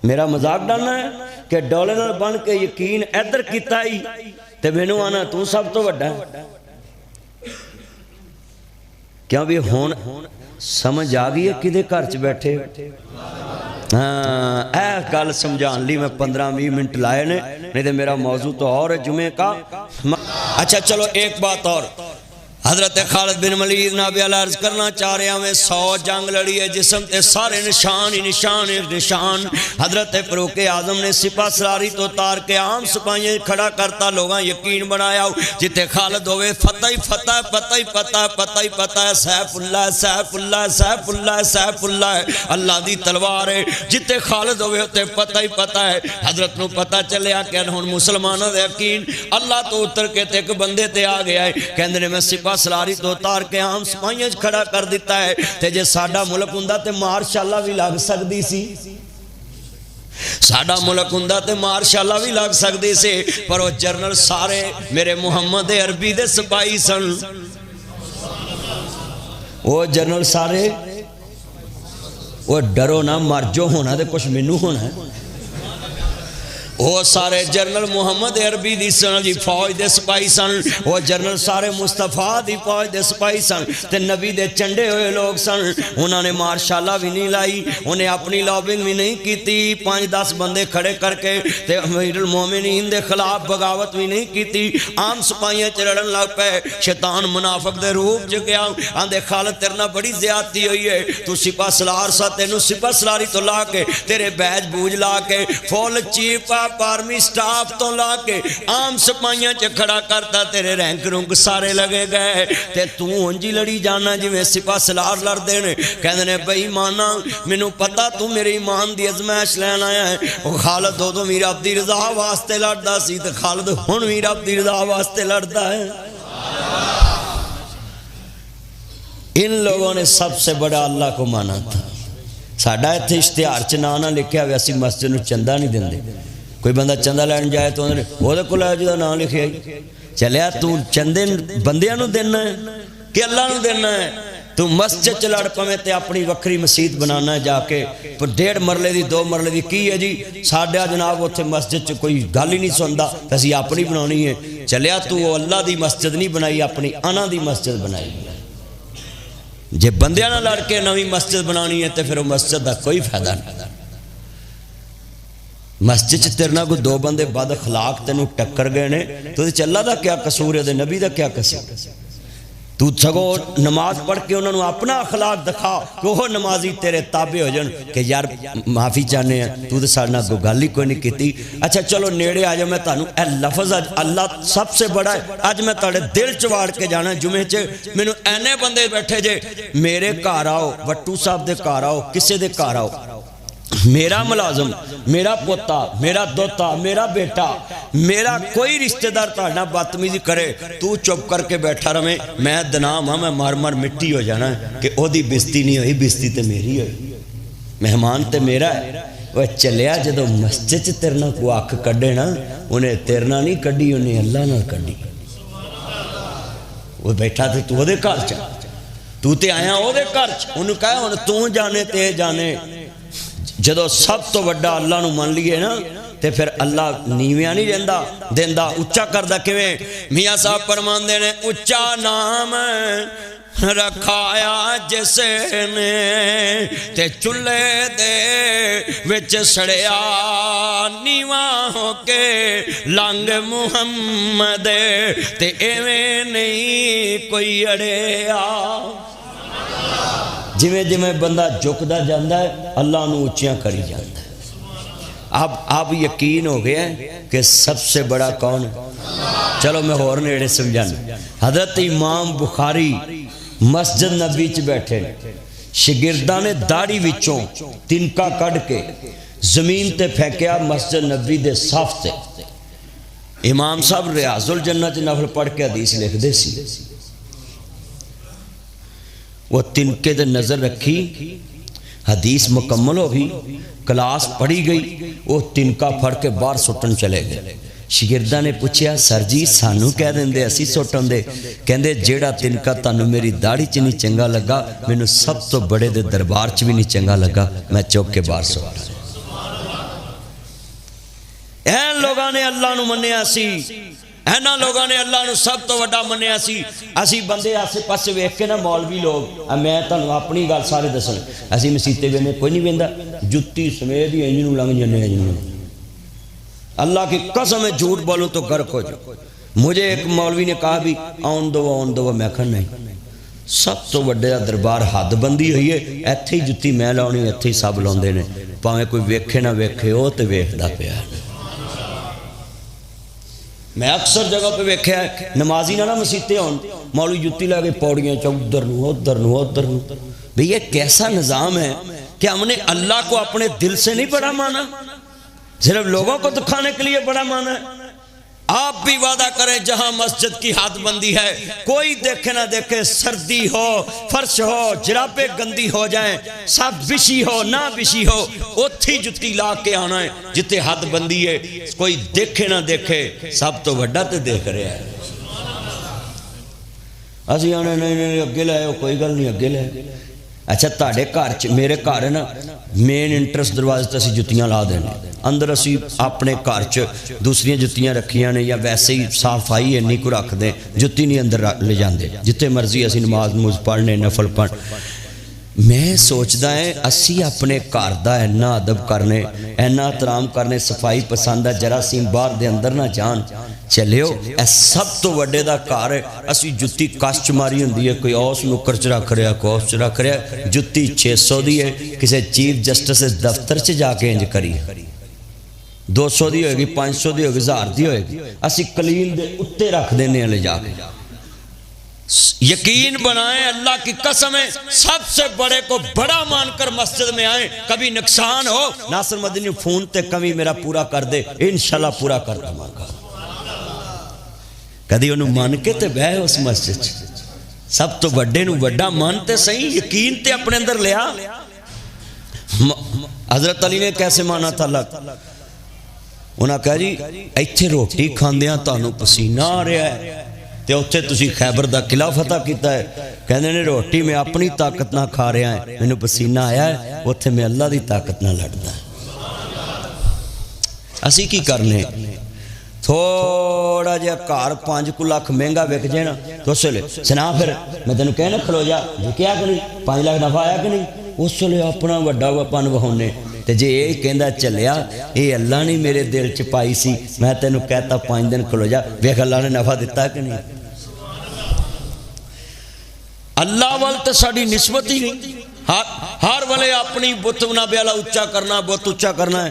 میرا مذاق ڈالنا ہے کہ ڈولے نال بن کے یقین ادھر کیتا ہی تے مینوں آنا تو سب تو وڈا ہے۔ کیوں بھی ہون سمجھ آ گئی ہے کدے گھر چ بیٹھے؟ ہاں اے گل سمجھان لی میں 15-20 منٹ لائے نے، نہیں تو میرا موضوع تو اور ہے جمعے کا۔ اچھا چلو ایک بات اور، حضرت خالد بن ولید نبی علیہ عرض کرنا چاہ رہے ہیں 100 جنگ لڑی ہے، جسم تے سارے نشان ہی نشان نشان۔ حضرت فاروق اعظم نے سپاہ سالاری تو اتار کے عام سپاہیاں کھڑا کرتا، لوگاں یقین بنایا جتے خالد ہوئے فتح ہی فتح، پتہ ہی پتہ، پتہ ہی پتہ ہے، سیف اللہ سیف اللہ سیف اللہ سیف اللہ ہے، اللہ دی تلوار ہے، جتے خالد ہوئے ہوتے پتہ ہی پتہ ہے۔ حضرت نو پتہ چلیا کہ ہن مسلمانوں دے یقین اللہ تو اتر کے تے ایک بندے تے آ گیا ہے، کہندے نے میں سپاہ سلاری تو اتار کے عام سپاہیاں کھڑا کر دیتا ہے، تے جے ساڈا ملک ہوندا تے مارشاءاللہ بھی لگ سکدی سی، ساڈا ملک ہوندا تے مارشاءاللہ بھی لگ سکدی سی، پر وہ جرنل سارے میرے محمد عربی دے سپاہی سن، وہ جرنل سارے وہ ڈرو نہ مر جو ہونا دے کچھ مینوں ہونا ہے۔ وہ سارے جنرل محمد عربی دی سن جی فوج دے سپاہی سن وہ جنرل سارے مصطفیٰ دی فوج دے سپاہی سن تے نبی دے چنڈے ہوئے لوگ سن انہوں نے مارشالہ بھی نہیں لائی انہیں اپنی لابنگ بھی نہیں کیتی 5-10 بندے کھڑے کر کے تے امیر المومنین دے خلاف بغاوت بھی نہیں کیتی عام سپاہیاں چلڑن لگ پے شیطان منافق دے روپ چ گیا آندے خالد تیرنا بڑی زیادتی ہوئی ہے تو سپاہ سلار سا تینوں سپاہ سلاری تو لا کے تیرے بیج بوجھ لا کے فول چیف آرمی سٹاف تو لا کے عام سپاہیاں چ کھڑا کرتا تیرے رینک رنگ سارے لگے گئے تے تو انجی لڑی جانا جی میں سپاہ سلار لڑ دینے کہنے نے بھئی مانا منو پتا تو میرے ایمان دی ازمائش لین آیا ہے وہ خالد دو میر عبدی رضا واسطے لڑدا سی تے خالد ہن میر عبدی رضا واسطے لڑدا ہے ان لوگوں نے سب سے بڑا اللہ کو مانا تھا ساڑھا ایتھے اشتہار چ نہ لکھیا ہوئے اسی مسجد نو چندہ نہیں دن دے کوئی بندہ چندہ لین جائے تو انہوں نے وہ دے کل آئے جدہ نہ لکھیا چلیا تو چندے بندیاں نو دینا ہے کہ اللہ نو دینا ہے تو مسجد چلڑ پمیں تے اپنی وکری مسجد بنانا ہے جا کے 1.5 مرلے دی 2 مرلے دی کی ہے جی ساڑھا جناب وہ تھے مسجد چ کوئی گال ہی نہیں سندا تسی اپنی بنانی ہے چلیا تو وہ اللہ دی مسجد نہیں بنائی اپنی انا دی مسجد بنائی جے بندیاں نہ لڑ کے نوی مسجد بنانی ہے تے پھر وہ مسجد دا کوئی فائدہ نہیں مسجد تیرنا کو 2 بندے بعد اخلاق تینوں ٹکر گئے نے تو دے اللہ دا کیا قصور ہے دے نبی دا کیا قصور تو سگو نماز پڑھ کے انہوں نے اپنا اخلاق دکھا کہ وہ نمازی تیرے تابع ہو جن کہ یار معافی چاہنے ہیں تو دے سارنا کو گالی کوئی نہیں کیتی اچھا چلو نیڑے آجا میں تانوں اے لفظ اللہ سب سے بڑا ہے آج میں تاڑے دل چوار کے جانا جمعے چے میں نے اینے بندے بیٹھے جے میرے کار آؤ وٹو صاحب دے کار آؤ کسے دے کار آؤ میرا ملازم میرا پوتا میرا دوتا میرا بیٹا میرا کوئی رشتہ دار تاڑنا بدتمیزی کرے تو چپ کر کے بیٹھا رہے میں دنام ہاں میں مار مار مٹی ہو جانا ہے کہ او دی بستی نہیں ہوئی بستی تے میری ہوئی مہمان تے میرا ہے وہ چلیا جدو مسجد تیرنا کو آنکھ کڑے نا انہیں تیرنا نہیں کڑی انہیں اللہ نہ کڑی وہ بیٹھا تھے تو دے کار چاہ تو تے آیا او دے کار چاہ انہوں کہا انہوں تو جانے تے جانے جدو سب تو وڈا اللہ نو مان لیے نا تے پھر اللہ نیویاں نہیں دیندہ دیندہ اچھا کردہ کیویں میاں صاحب فرمان دینے اچھا نام رکھایا جسے نے تے چلے دے وچ سڑیا نیواں ہو کے لانگ محمد تے ایویں نہیں کوئی اڑیا جمیں جمیں بندہ جھکدا جاندہ ہے اللہ نو اچھیاں کری جاندہ ہے اب یقین ہو گیا ہے کہ سب سے بڑا کون ہے چلو میں اور نیڑے سمجھانا حضرت امام بخاری مسجد نبی چ بیٹھے شگردہ نے داڑھی وچوں تنکا کڑ کے زمین تے پھینکیا مسجد نبی دے صاف تے امام صاحب ریاض الجنہ چ نفل پڑھ کے حدیث لکھ دے سی وہ تنکے دے نظر رکھی حدیث مکمل ہوگی کلاس پڑھی گئی وہ تنکا پھڑ کے باہر سٹن چلے گئے شگردہ نے پوچھیا سر جی سانو کہہ دیں دے اسی سٹن دے کہندے جیڑا تنکا تانو میری داڑھی چ نہیں چنگا لگا میں سب تو بڑے دے دربار چ بھی نہیں چنگا لگا میں چوک کے باہر سٹا این لوگاں نے اللہ نو منیا سی اینا لوگاں نے اللہ نو سب تو وڈا منیا سی اسی بندے آسے پاسے ویکھ کے نا مولوی لوگ میں تانوں اپنی گل سارے دسن اسی مسیتے وینے کوئی نہیں ویندا جُتی سمیت ہی انج نو لنگ جانے ہیں اللہ کی قسم میں جھوٹ بولوں تو غرق ہو جاؤ مجھے ایک مولوی نے کہا بھی آن دو میں کہا نہیں سب تو وڈے دربار حد بندی ہوئی ہے ایتھے ہی جُتی میں لاؤنی ایتھے ہی سب لاؤندے نے پاویں کوئی ویکھے نہ ویکھے ہو تے ویکھدا پیا میں اکثر جگہ پہ ویکھیا ہے نمازی نہ مسیتے ہون مولوی جُتی لے کے پوڑیاں ادھر نو بھئی یہ کیسا نظام ہے کہ ہم نے اللہ کو اپنے دل سے نہیں بڑا مانا صرف لوگوں کو دکھانے کے لیے بڑا مانا ہے آپ بھی وعدہ کریں جہاں مسجد کی حد بندی ہے کوئی دیکھے نہ دیکھے سردی ہو فرش ہو جرابے گندی ہو جائیں سب بشی ہو نہ بشی ہو اتھی جتی لا کے آنا ہے جتے حد بندی ہے کوئی دیکھے نہ دیکھے سب تو وڈا تے دیکھ رہے ہیں اسی آنے نہیں اگے لائے ہو کوئی گل نہیں اگے لائے اچھا تاڑے گھر میرے گھر ہے نا مین انٹرس دروازے تے اسی جتیاں لا دینے اندر اسی اپنے گھر دوسری جتیاں رکھیاں نے یا ویسے ہی صافائی اینی کو رکھ دیں جتی نہیں اندر لے جاندے جتے مرضی اسی نماز پڑھنے نفل پڑھ میں سوچدا ہے اسی اپنے گھر دا اینا ادب کرنے اینا احترام کرنے صفائی پسند ہے جراثیم باہر دے اندر نہ جان چلیو اے سب تو وڈے دا گھر ہے اسی جتی کش ماری ہوندی ہے کوئی اوس نکر چ رکھ رہا کوئی اوس چ رکھ رہا جتی 600 دی ہے کسی چیف جسٹس دفتر چ جا کے انج کری 200 دی ہوئے گی 500 دی ہوئے گی 1000 دی ہوئے گی اسی کلیل دے اتے رکھ دینے لے جا کے یقین بنائیں اللہ کی قسم ہے سب سے بڑے کو بڑا مان کر مسجد میں آئیں کبھی نقصان ہو ناصر مدنی فون تے کمی میرا پورا کر دے انشاءاللہ پورا کر دے مانگا کدی انہوں مان کے تے بہے اس مسجد سب تو بڑے نو بڑا مانتے صحیح یقین تے اپنے اندر لیا حضرت علی نے کیسے مانا تھا اللہ انہاں کہا جی ایتھے روٹی کھاندیاں تانوں پسینہ آ رہا ہے تے اتھے تسی خیبر دا قلعہ فتح کیتا ہے کہنے نے روٹی میں اپنی طاقت نہ کھا رہا ہے میں نے پسینہ آیا ہے اتھے میں اللہ دی طاقت نہ لڑتا ہے اسی کی کرنے تھوڑا جا کار 5 لاکھ مہنگا وک جائے نا تو اس لئے سنا پھر میں تینوں کہنا کھلو جا جو کیا کہ نہیں 5 لاکھ نفع آیا کہ نہیں اس لئے اپنا وڈا وپن وہونے تے جے یہ کہندہ چلیا اے اللہ نے میرے دل چپائی سی میں تینوں کہتا 5 دن کھلو جا ویک اللہ نے نفع دیتا کہ نہیں اللہ والتے ساڑی نسبت ہی نہیں ہر والے اپنی بتنا بیالا اچھا کرنا بہت اچھا کرنا ہے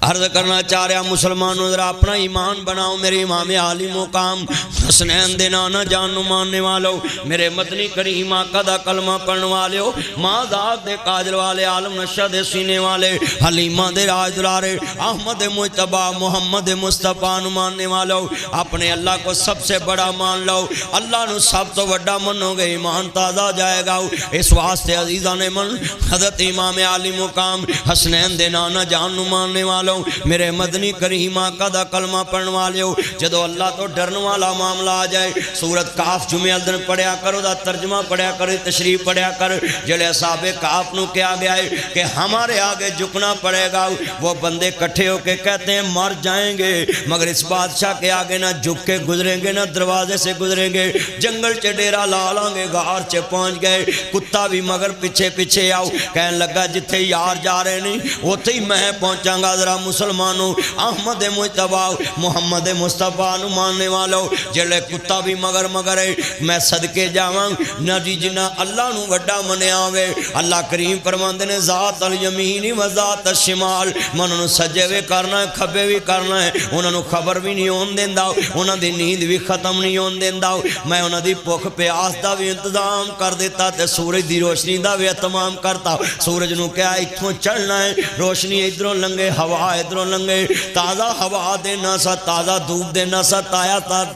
عرض کرنا چاہ رہا مسلمانوں ذرا اپنا ایمان بناؤ میرے امام عالی مقام حسنین دینا نہ جانو ماننے والو میرے مدنی کریم آقا دا کلمہ پڑھنے والے ہو ماں ذات دے کاجل والے عالم نشہ دے سینے والے حلیمہ دے راج دلارے احمد مجتبہ محمد مصطفیٰ نو ماننے والو اپنے اللہ کو سب سے بڑا مان لو اللہ نو سب تو بڑا منو گے ایمان تازہ جائے گا اس واسطے عزیزان من حضرت امام عالی مقام حسنین دینا نہ جانو ماننے والو میرے مدنی کریم آقا دا کلمہ پڑھنے والے ہو جدو اللہ تو ڈرن والا معاملہ آ جائے سورت کاف جمعہ دن پڑھیا کرو دا ترجمہ پڑھیا کرو تشریف پڑھیا کر جلے صاحب کاف نو کیا گیا ہے کہ ہمارے آگے جھکنا پڑے گا وہ بندے کٹھے ہو کے کہتے ہیں مر جائیں گے مگر اس بادشاہ کے آگے نہ جھک کے گزریں گے نہ دروازے سے گزریں گے جنگل چے ڈیرا لالیں گے غار چے پہنچ گئے کتا بھی مگر پیچھے پیچھے آؤ کہنے لگا جتھے یار جا رہے نہیں وہ تھی میں پہنچاں گا ذرا مسلمانوں احمد مجتبہ محمد مصطفیٰ نو ماننے والو جلے کتا بھی مگر ہے میں صدقے جاواں نہ جی جنہ اللہ نو وڈا منے آوے اللہ کریم فرماندے نے ذات الیمین و ذات الشمال من نو سجے وے کرنا ہے کھبے بھی کرنا ہے انہاں نو خبر بھی نہیں ہون دیندا انہاں دی نیند بھی ختم نہیں ہون دیندا میں انہاں دی بھوک پیاس دا بھی انتظام کر دیتا تے سورج دی روشنی دا بھی اہتمام کرتا سورج نو کیا ایتھوں چڑھنا ہے روشنی ادھروں لنگے ہوا ادھروں لنگے تازہ ہوا دینا سا تازہ دھوپ دینا سا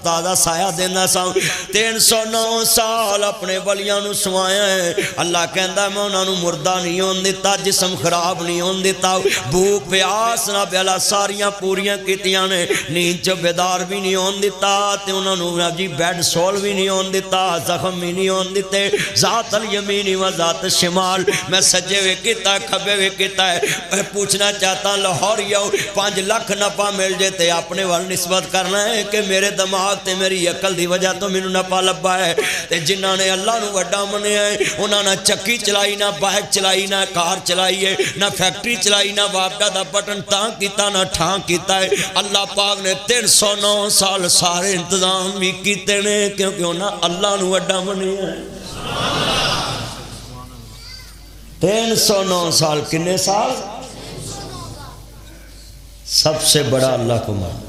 تازہ سایہ دینا سا 309 سال اپنے ولیاں نو سوایا ہے اللہ کہندا میں انہاں نو مردہ نہیں ہون دیتا جسم خراب نہیں ہون دیتا بھوک پیاس نہ بیلا ساریاں پوریاں کیتیاں نے نیند چ بیدار بھی نہیں ہون دیتا تے انہاں نو جی بیڈ سول بھی نہیں ہون دیتا زخم بھی نہیں ہون دیتے ذات الیمین و ذات الشمال میں سجے ہوئے کیتا کھبے ہوئے کیتا ہے میں پوچھنا چاہتا لاہور 5 لاکھ نفع مل جاتے اپنے وال نسبت کرنا ہے کہ میرے دماغ تے میری عقل دی وجہ تو مینوں نفع لبا ہے تے جنہاں نے اللہ نو وڈا منیا ہے انہاں نہ چکی چلائی نہ بائک چلائی نہ کار چلائی ہے نہ فیکٹری چلائی نہ واپڈا دا بٹن تاں کیتا نہ ٹھاں کیتا ہے اللہ پاک نے 309 سال سارے انتظام بھی کیتے نے کیونکہ انہاں اللہ نو وڈا منیا ہے 309 سال کنے سال سب سے بڑا اللہ کو مان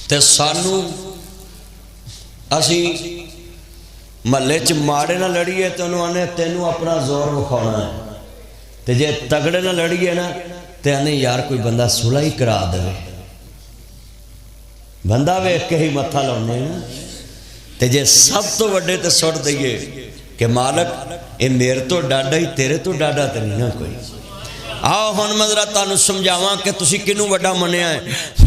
تے سانو اسی محلے چ ماڑے نہ لڑیے تو انہوں نے تینوں اپنا زور وکھانا ہے تے جے تگڑے نہ لڑیے نا تے انہیں یار کوئی بندہ صلح ہی کرا دے بندہ ویکھ کے ہی متھا لاؤنے نا تے جے سب تو وڈے تے سٹ دئیے کہ مالک اے میرے تو ڈاڈا ہی تیرے تو ڈاڈا تے نہیں نا کوئی آؤ ہن میں ذرا تانوں سمجھاواں کہ تسی کنوں وڈا منیا ہے۔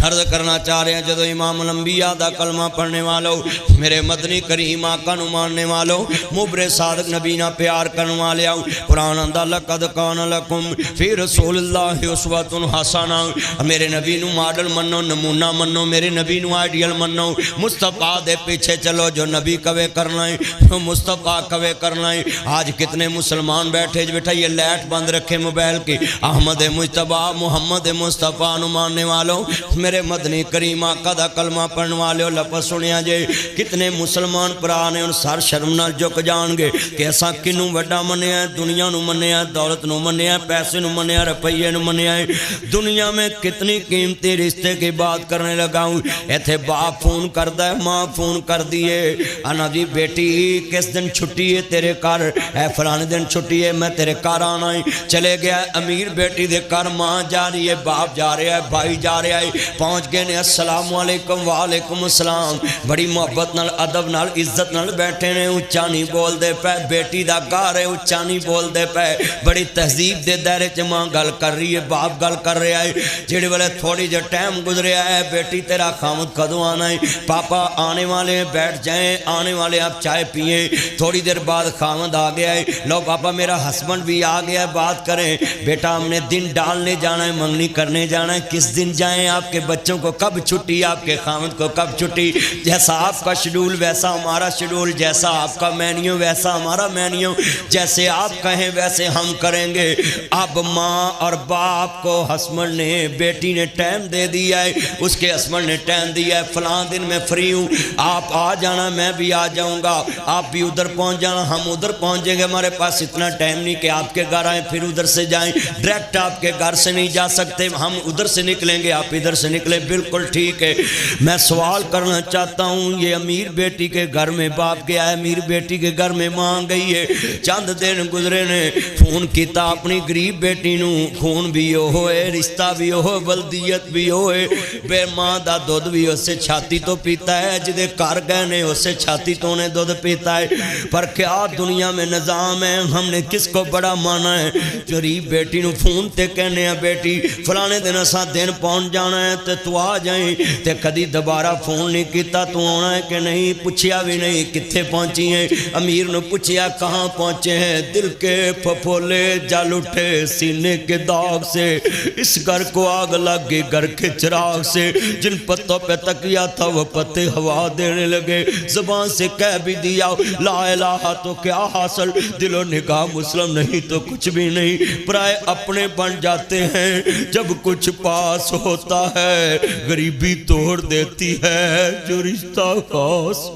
عرض کرنا چاہ رہے ہیں جدو امام الانبیاء دا کلمہ پڑھنے والوں، میرے مدنی کریم آقا نو ماننے والوں، مبر صادق نبی نہ پیار کرنے والوں، قرآن اندہ لقد کان لکم فی رسول اللہ اسوۃ حسنہ، میرے نبی نو ماڈل منو، نمونہ منو، میرے نبی نو آئیڈیل منو، مصطفیٰ دے پیچھے چلو، جو نبی کوے کرنا ہے جو مصطفیٰ کوے کرنا ہے۔ آج کتنے مسلمان بیٹھے بیٹھا یہ لائٹ بند رکھے موبائل کی، احمد مجتبیٰ محمد مصطفیٰ نو ماننے والوں، میرے مدنی کریم آقا دا کلمہ پڑھنے والے لفظ سنیا جے، کتنے مسلمان پرانے ان سر شرم نال جھک جان گے کہ ایسا کنوں وڈا منیا ہے، دنیا نو منیا ہے، دولت نو منیا ہے، پیسے نو منیا ہے، روپیے نو منیا ہے۔ دنیا میں کتنی قیمتی رشتے کی بات کرنے لگا ہوں، ایتھے باپ فون کردہ ہے، ماں فون کر دیئے، انا جی بیٹی کس دن چھٹی ہے تیرے کار، اے فلانے دن چھٹی ہے میں تیرے کار آنا ہے۔ چلے گیا امیر بیٹی دے کار، ماں جا رہی ہے، باپ جا رہا ہے، بھائی جا رہا ہے، پہنچ گئے نے السلام علیکم وعلیکم السلام، بڑی محبت نال ادب نال عزت نال بیٹھے نے، اچھا نہیں بول دے پے، بیٹی دا گھر ہے اچھا نہیں بول دے پے، بڑی تہذیب دے دائرے چ ماں گل کر رہی ہے، باپ گل کر رہا ہے، جڑے والے تھوڑی جو ٹائم گزریا ہے، بیٹی تیرا خامد کدوں آنا ہے، پاپا آنے والے ہیں بیٹھ جائیں، آنے والے آپ چائے پیئیں، تھوڑی دیر بعد خامد آ گیا ہے، لو پاپا میرا ہسبینڈ بھی آ گیا ہے، بات کریں، بیٹا ہم نے دن ڈالنے جانا ہے، منگنی کرنے جانا ہے، کس دن جائیں، آپ کے بچوں کو کب چھٹی، آپ کے خامد کو کب چھٹی، جیسا آپ کا شیڈول ویسا ہمارا شیڈول، جیسا آپ کا مینیو ویسا ہمارا مینیو، جیسے آپ کہیں ویسے ہم کریں گے۔ اب ماں اور باپ کو ہسبینڈ نے بیٹی نے ٹائم دے دیا ہے، اس کے ہسبینڈ نے ٹائم دیا ہے، فلاں دن میں فری ہوں، آپ آ جانا میں بھی آ جاؤں گا، آپ بھی ادھر پہنچ جانا ہم ادھر پہنچیں گے، ہمارے پاس اتنا ٹائم نہیں کہ آپ کے گھر آئیں پھر ادھر سے جائیں، ڈائریکٹ آپ کے گھر سے نہیں جا سکتے، ہم ادھر سے نکلیں گے آپ ادھر سے نکلیں، بالکل ٹھیک ہے۔ میں سوال کرنا چاہتا ہوں، یہ امیر بیٹی کے گھر میں باپ گیا ہے، امیر بیٹی کے گھر میں ماں گئی ہے، چند دن گزرے نے فون کیتا اپنی غریب بیٹی نو، خون بھی ہوئے رشتہ بھی ہوئے ولدیت بھی ہوئے، بے ماں دا دودھ بھی اس سے چھاتی تو پیتا ہے، جدے کار گئے نے اس سے چھاتی تو نے دودھ پیتا ہے، پر کیا دنیا میں نظام ہے، ہم نے کس کو بڑا مانا ہے، غریب بیٹی نو فون تے کہنے ہیں بیٹی فلانے دن اساں دن پہنچ جانا ہے تے تو آ جائیں، تے کدی دوبارہ فون نہیں کیتا تو آنا ہے کہ نہیں، پوچھیا بھی نہیں کتھے پہنچی ہیں، امیر نو پوچھیا کہاں پہنچے ہیں، دل کے پھپھولے جل اٹھے سینے کے داغ سے، اس گھر کو آگ لگ گئی گھر کے چراغ سے، جن پتوں پہ تکیا تھا وہ پتے ہوا دینے لگے، زبان سے کہہ بھی دیا لا الہ تو کیا حاصل، دل و نگاہ مسلم نہیں تو کچھ بھی نہیں، پرائے اپنے بن جاتے ہیں، جب کچھ پاس ہوتا ہے غریبی توڑ دیتی ہے جو رشتہ خاص۔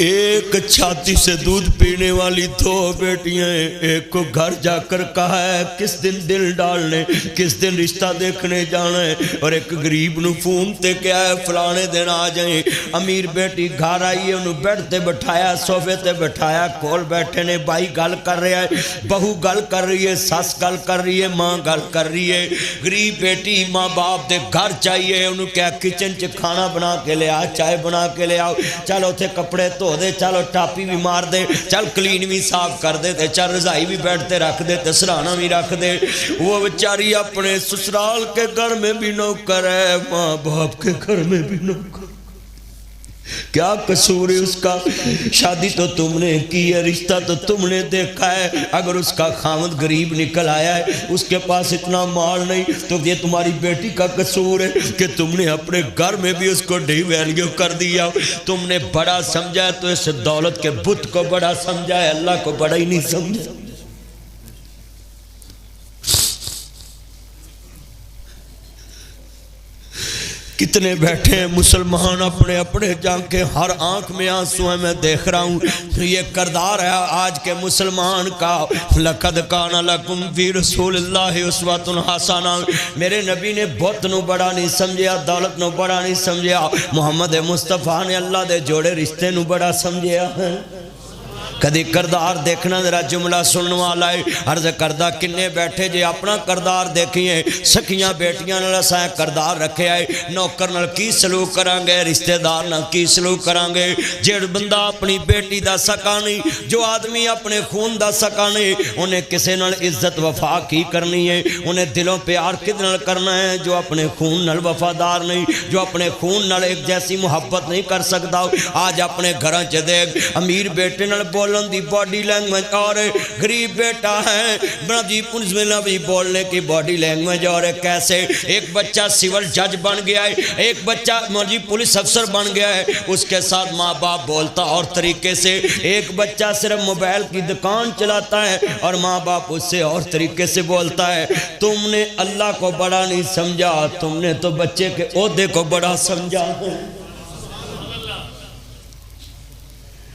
ایک چھاتی سے دودھ پینے والی دو بیٹیاں، ایک کو گھر جا کر کہا ہے کس دن دل ڈالنے کس دن رشتہ دیکھنے جانا ہے، اور ایک غریب نو فون تے کیا ہے فلانے دن آ جائیں، امیر بیٹی گھر آئی ہے، انہوں بیڈ تے بٹھایا صوفے تے بٹھایا، کول بیٹھے نے، بھائی گل کر رہا ہے، بہو گل کر رہی ہے، ساس گل کر رہی ہے، ماں گل کر رہی ہے، غریب بیٹی ماں باپ دے گھر چاہیے، انہوں کیا کچن چ کھانا بنا کے لے آ، چائے بنا کے لے آؤ، چلو تھے کپڑے تو دے، چلو ٹاپی بھی مار دے، چل کلین بھی صاف کر دے، چل رضائی بھی بیٹھتے رکھ دے، سرانہ بھی رکھ دے، وہ بیچاری اپنے سسرال کے گھر میں بھی نوکر ہے، ماں باپ کے گھر میں بھی نوکر، کیا قصور ہے اس کا، شادی تو تم نے کی ہے، رشتہ تو تم نے دیکھا ہے، اگر اس کا خامد غریب نکل آیا ہے، اس کے پاس اتنا مال نہیں، تو یہ تمہاری بیٹی کا قصور ہے کہ تم نے اپنے گھر میں بھی اس کو ڈی ویلیو کر دیا، تم نے بڑا سمجھا ہے تو اس دولت کے بت کو بڑا سمجھا ہے، اللہ کو بڑا ہی نہیں سمجھا۔ کتنے بیٹھے ہیں مسلمان اپنے اپنے جان کے، ہر آنکھ میں آنسو ہیں، میں دیکھ رہا ہوں یہ کردار ہے آج کے مسلمان کا، لَقَدْ كَانَ لَكُمْ فِي رَسُولِ اللَّهِ أُسْوَةٌ حَسَنَةٌ، میرے نبی نے بت نو بڑا نہیں سمجھیا، دولت نو بڑا نہیں سمجھیا، محمد مصطفیٰ نے اللہ دے جوڑے رشتے نو بڑا سمجھیا ہے، کدی کردار دیکھنا ذرا جملہ سننے والا ہے عرض کردہ کنے بیٹھے جے اپنا کردار دیکھئے سکیاں بیٹیاں نال اساں کردار رکھے آئے نوکر نال کی سلوک کرانگے رشتہ دار نال کی سلوک کرانگے جیڑ بندہ اپنی بیٹی دا سکا نہیں جو آدمی اپنے خون دا سکا نہیں انہیں کسے نال عزت وفا کی کرنی ہے انہیں دلوں پیار کد نال کرنا ہے جو اپنے خون نال وفادار نہیں جو اپنے خون نال ایک جیسی محبت نہیں کر سکتا آج اپنے گھراں چ دیکھ امیر بیٹے نال بولن دی باڈی لینگویج اور غریب بیٹا ہے بڑی پنزملہ بھی بولنے کی باڈی لینگویج اور کیسے ایک بچہ سیول جج بن گیا ہے ایک بچہ مرجی پولیس افسر بن گیا ہے اس کے ساتھ ماں باپ بولتا اور طریقے سے ایک بچہ صرف موبائل کی دکان چلاتا ہے اور ماں باپ اس سے اور طریقے سے بولتا ہے تم نے اللہ کو بڑا نہیں سمجھا تم نے تو بچے کے عہدے کو بڑا سمجھا ہے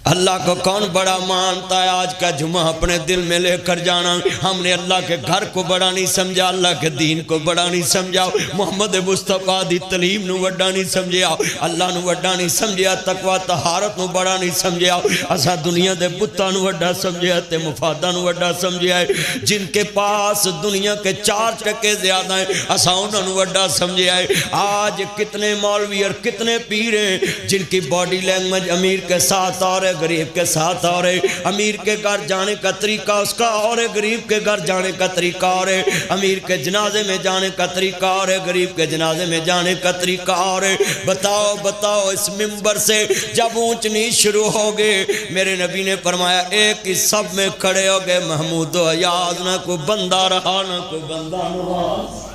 اللہ کو کون بڑا مانتا ہے آج کا جمعہ اپنے دل میں لے کر جانا ہم نے اللہ کے گھر کو بڑا نہیں سمجھا اللہ کے دین کو بڑا نہیں سمجھا محمد مصطفیٰ دی تعلیم نو وڈا نہیں سمجھا اللہ نو وڈا نہیں سمجھا تقوی طہارت نو بڑا نہیں سمجھا اسا دنیا دے بتاں نو وڈا سمجھا تے مفاداں نو وڈا سمجھا ہے جن کے پاس دنیا کے 4 ٹکے زیادہ ہیں اسا انہاں نو وڈا سمجھا ہے آج کتنے مولوی اور کتنے پیر ہیں جن کی باڈی لینگویج امیر کے ساتھ اور غریب کے ساتھ اور امیر کے گھر جانے کا طریقہ اس کا اور غریب کے گھر جانے کا طریقہ اور امیر کے جنازے میں جانے کا طریقہ اور غریب کے جنازے میں جانے کا طریقہ اور بتاؤ بتاؤ اس منبر سے جب اونچ نیچ شروع ہو گئے میرے نبی نے فرمایا ایک ہی سب میں کھڑے ہو گئے محمود و عیاض نہ کوئی بندہ رہا نہ کوئی بندہ نواز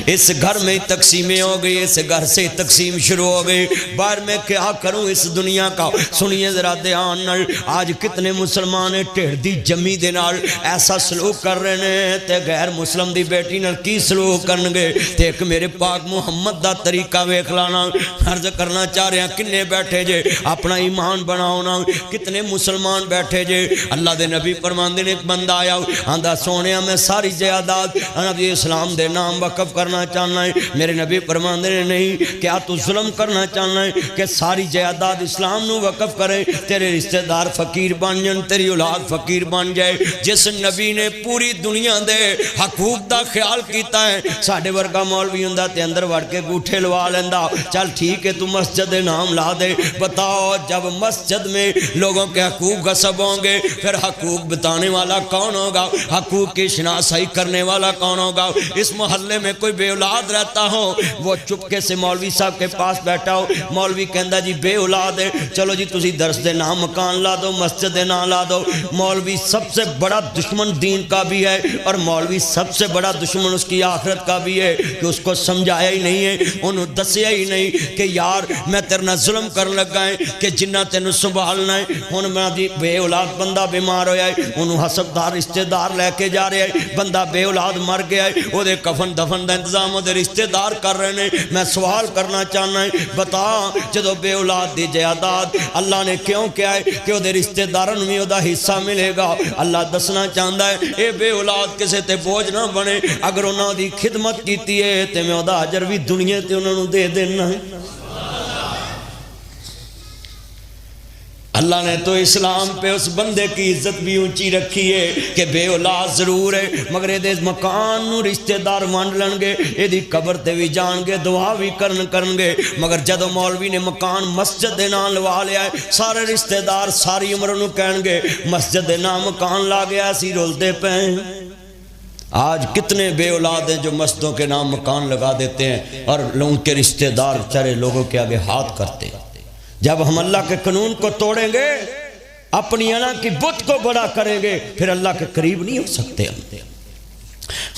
اس گھر میں تقسیمیں ہو گئی اس گھر سے تقسیم شروع ہو گئی باہر میں کیا کروں اس دنیا کا سنیے ذرا دھیان نال آج کتنے مسلمان ٹھڑ دی جمی دے نال ایسا سلوک کر رہے ہیں تے غیر مسلم دی بیٹی نال کی سلوک کرنگے تے ایک میرے پاک محمد دا طریقہ ویکھ لانا عرض کرنا چاہ رہے ہیں کنے بیٹھے جے اپنا ایمان بناؤنا کتنے مسلمان بیٹھے جے اللہ دے نبی فرماندے نے ایک بندہ آیا آندہ سونیا میں ساری جائیداد نبی اسلام دے نام وقف کرنا چاہنا ہے میرے نبی فرماندے نے نہیں کیا تو ظلم کرنا چاہنا ہے کہ ساری جائیداد اسلام نو وقف کرے تیرے رشتہ دار فقیر بن جائیں تیری اولاد فقیر بن جائے جس نبی نے پوری دنیا دے حقوق دا خیال کیتا ہے ساڑھے ورگا مولوی ہوندا تے اندر وڑ کے گوٹھے لوا لیندا چل ٹھیک ہے تو مسجد نام لا دے بتاؤ جب مسجد میں لوگوں کے حقوق غصب ہوں گے پھر حقوق بتانے والا کون ہوگا حقوق کی شناسائی کرنے والا کون ہوگا اس محلے میں کوئی بے اولاد رہتا ہو وہ چپکے سے مولوی صاحب کے پاس بیٹھا ہو مولوی کہندا جی بے اولاد ہے چلو جی تسی درس دے نام مکان لا دو مسجد دے نام لا دو مولوی سب سے بڑا دشمن دین کا بھی ہے اور مولوی سب سے بڑا دشمن اس کی آخرت کا بھی ہے کہ اس کو سمجھایا ہی نہیں ہے انہوں دسیا ہی نہیں کہ یار میں تیرنا ظلم کر لگا ہے کہ جنہ تینوں سنبھالنا ہے ہن میں دی بے اولاد بندہ بیمار ہویا ہے انہوں حسبدار رشتہ دار لے کے جا رہے ہیں بندہ بے اولاد مر گیا ہے وہ دے کفن دفن دا انتظام وہ دے رشتہ دار کر رہے ہیں میں سوال کرنا چاہنا ہے بتا جدو بے اولاد دی جائیداد اللہ نے کیوں کیا ہے کہ وہ دے رشتہ دارن میں وہ دا حصہ ملے گا اللہ دسنا چاہتا ہے اے بے اولاد کسے تے بوجھ نہ بنے اگر انہوں دی خدمت کیتی ہے تے میں وہ دا عجر بھی دنیا تے انہوں دے دینا ہے اللہ نے تو اسلام پہ اس بندے کی عزت بھی اونچی رکھی ہے کہ بے اولاد ضرور ہے مگر یہ مکان نو رشتہ دار وانڈ لنگے یہ قبر تے بھی جان گے دعا بھی کرنگے مگر جدو مولوی نے مکان مسجد دے نام لوا لیا ہے سارے رشتہ دار ساری عمر نو کہن گے مسجد دے نام مکان لا گیا سی رولتے پہیں آج کتنے بے اولاد ہیں جو مسجدوں کے نام مکان لگا دیتے ہیں اور لوگوں کے رشتہ دار چرے لوگوں کے آگے ہاتھ کرتے ہیں جب ہم اللہ کے قانون کو توڑیں گے اپنی انا کی بت کو بڑا کریں گے پھر اللہ کے قریب نہیں ہو سکتے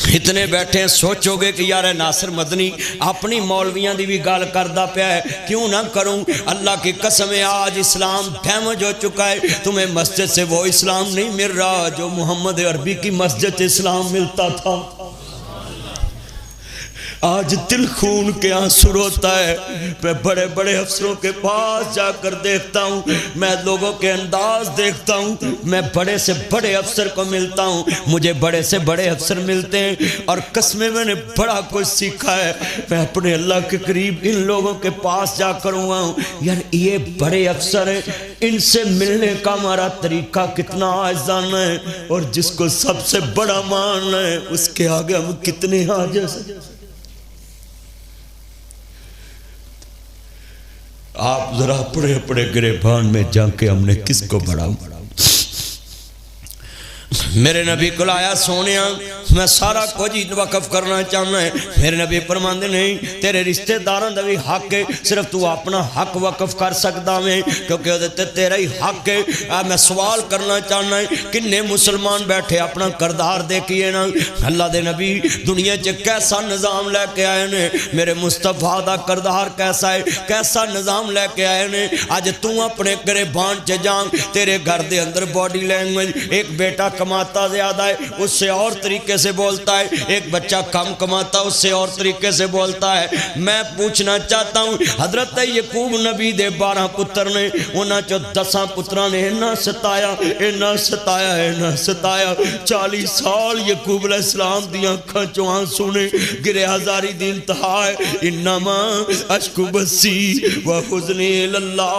اتنے بیٹھے ہیں سوچو گے کہ یار ناصر مدنی اپنی مولویاں دی بھی گال کردہ پیا ہے کیوں نہ کروں اللہ کی قسم آج اسلام ڈیمیج ہو چکا ہے تمہیں مسجد سے وہ اسلام نہیں مل رہا جو محمد عربی کی مسجد سے اسلام ملتا تھا آج دل خون کے آنسو روتا ہے. میں بڑے بڑے افسروں کے پاس جا کر دیکھتا ہوں, میں لوگوں کے انداز دیکھتا ہوں, میں بڑے سے بڑے افسر کو ملتا ہوں, مجھے بڑے سے بڑے افسر ملتے ہیں, اور قسمیں میں نے بڑا کچھ سیکھا ہے. میں اپنے اللہ کے قریب ان لوگوں کے پاس جا کر ہوا ہوں, یار یہ بڑے افسر ہیں, ان سے ملنے کا ہمارا طریقہ کتنا آجزانہ ہے, اور جس کو سب سے بڑا ماننا ہے اس کے آگے ہم کتنے عاجز ہیں. آپ ذرا پڑے پڑے گریبان میں جا کے ہم نے کس کو بڑا. میرے نبی کو لایا سونیا, میں سارا کچھ وقف کرنا چاہنا ہے. میرے نبی فرماندے نہیں تیرے رشتہ داراں دا بھی حق ہے, صرف تو اپنا حق وقف کر سکدا میں, کیونکہ وہ تیرا ہی حق ہے. میں سوال کرنا چاہنا ہے کنے مسلمان بیٹھے اپنا کردار دیکھیے نا. اللہ دے نبی دنیا چ کیسا نظام لے کے آئے نے, میرے مصطفیٰ دا کردار کیسا ہے, کیسا نظام لے کے آئے نے. اج تو اپنے گریبان چ جان, تیرے گھر دے اندر باڈی لینگویج, ایک بیٹا کماتا زیادہ ہے اس سے اور طریقے سے بولتا ہے, ایک بچہ کم کماتا اس سے اور طریقے سے بولتا ہے. میں پوچھنا چاہتا ہوں حضرت یعقوب نبی دے 12 پتر نے, انہاں چو 10 پتراں نے اینا ستایا اینا ستایا اینا ستایا. 40 سال یعقوب علیہ السلام دیاں آنکھاں چو آنسو نے گرے ہزاری دی انتہا ہے. انما اشکو بسی و حزنی اللہ,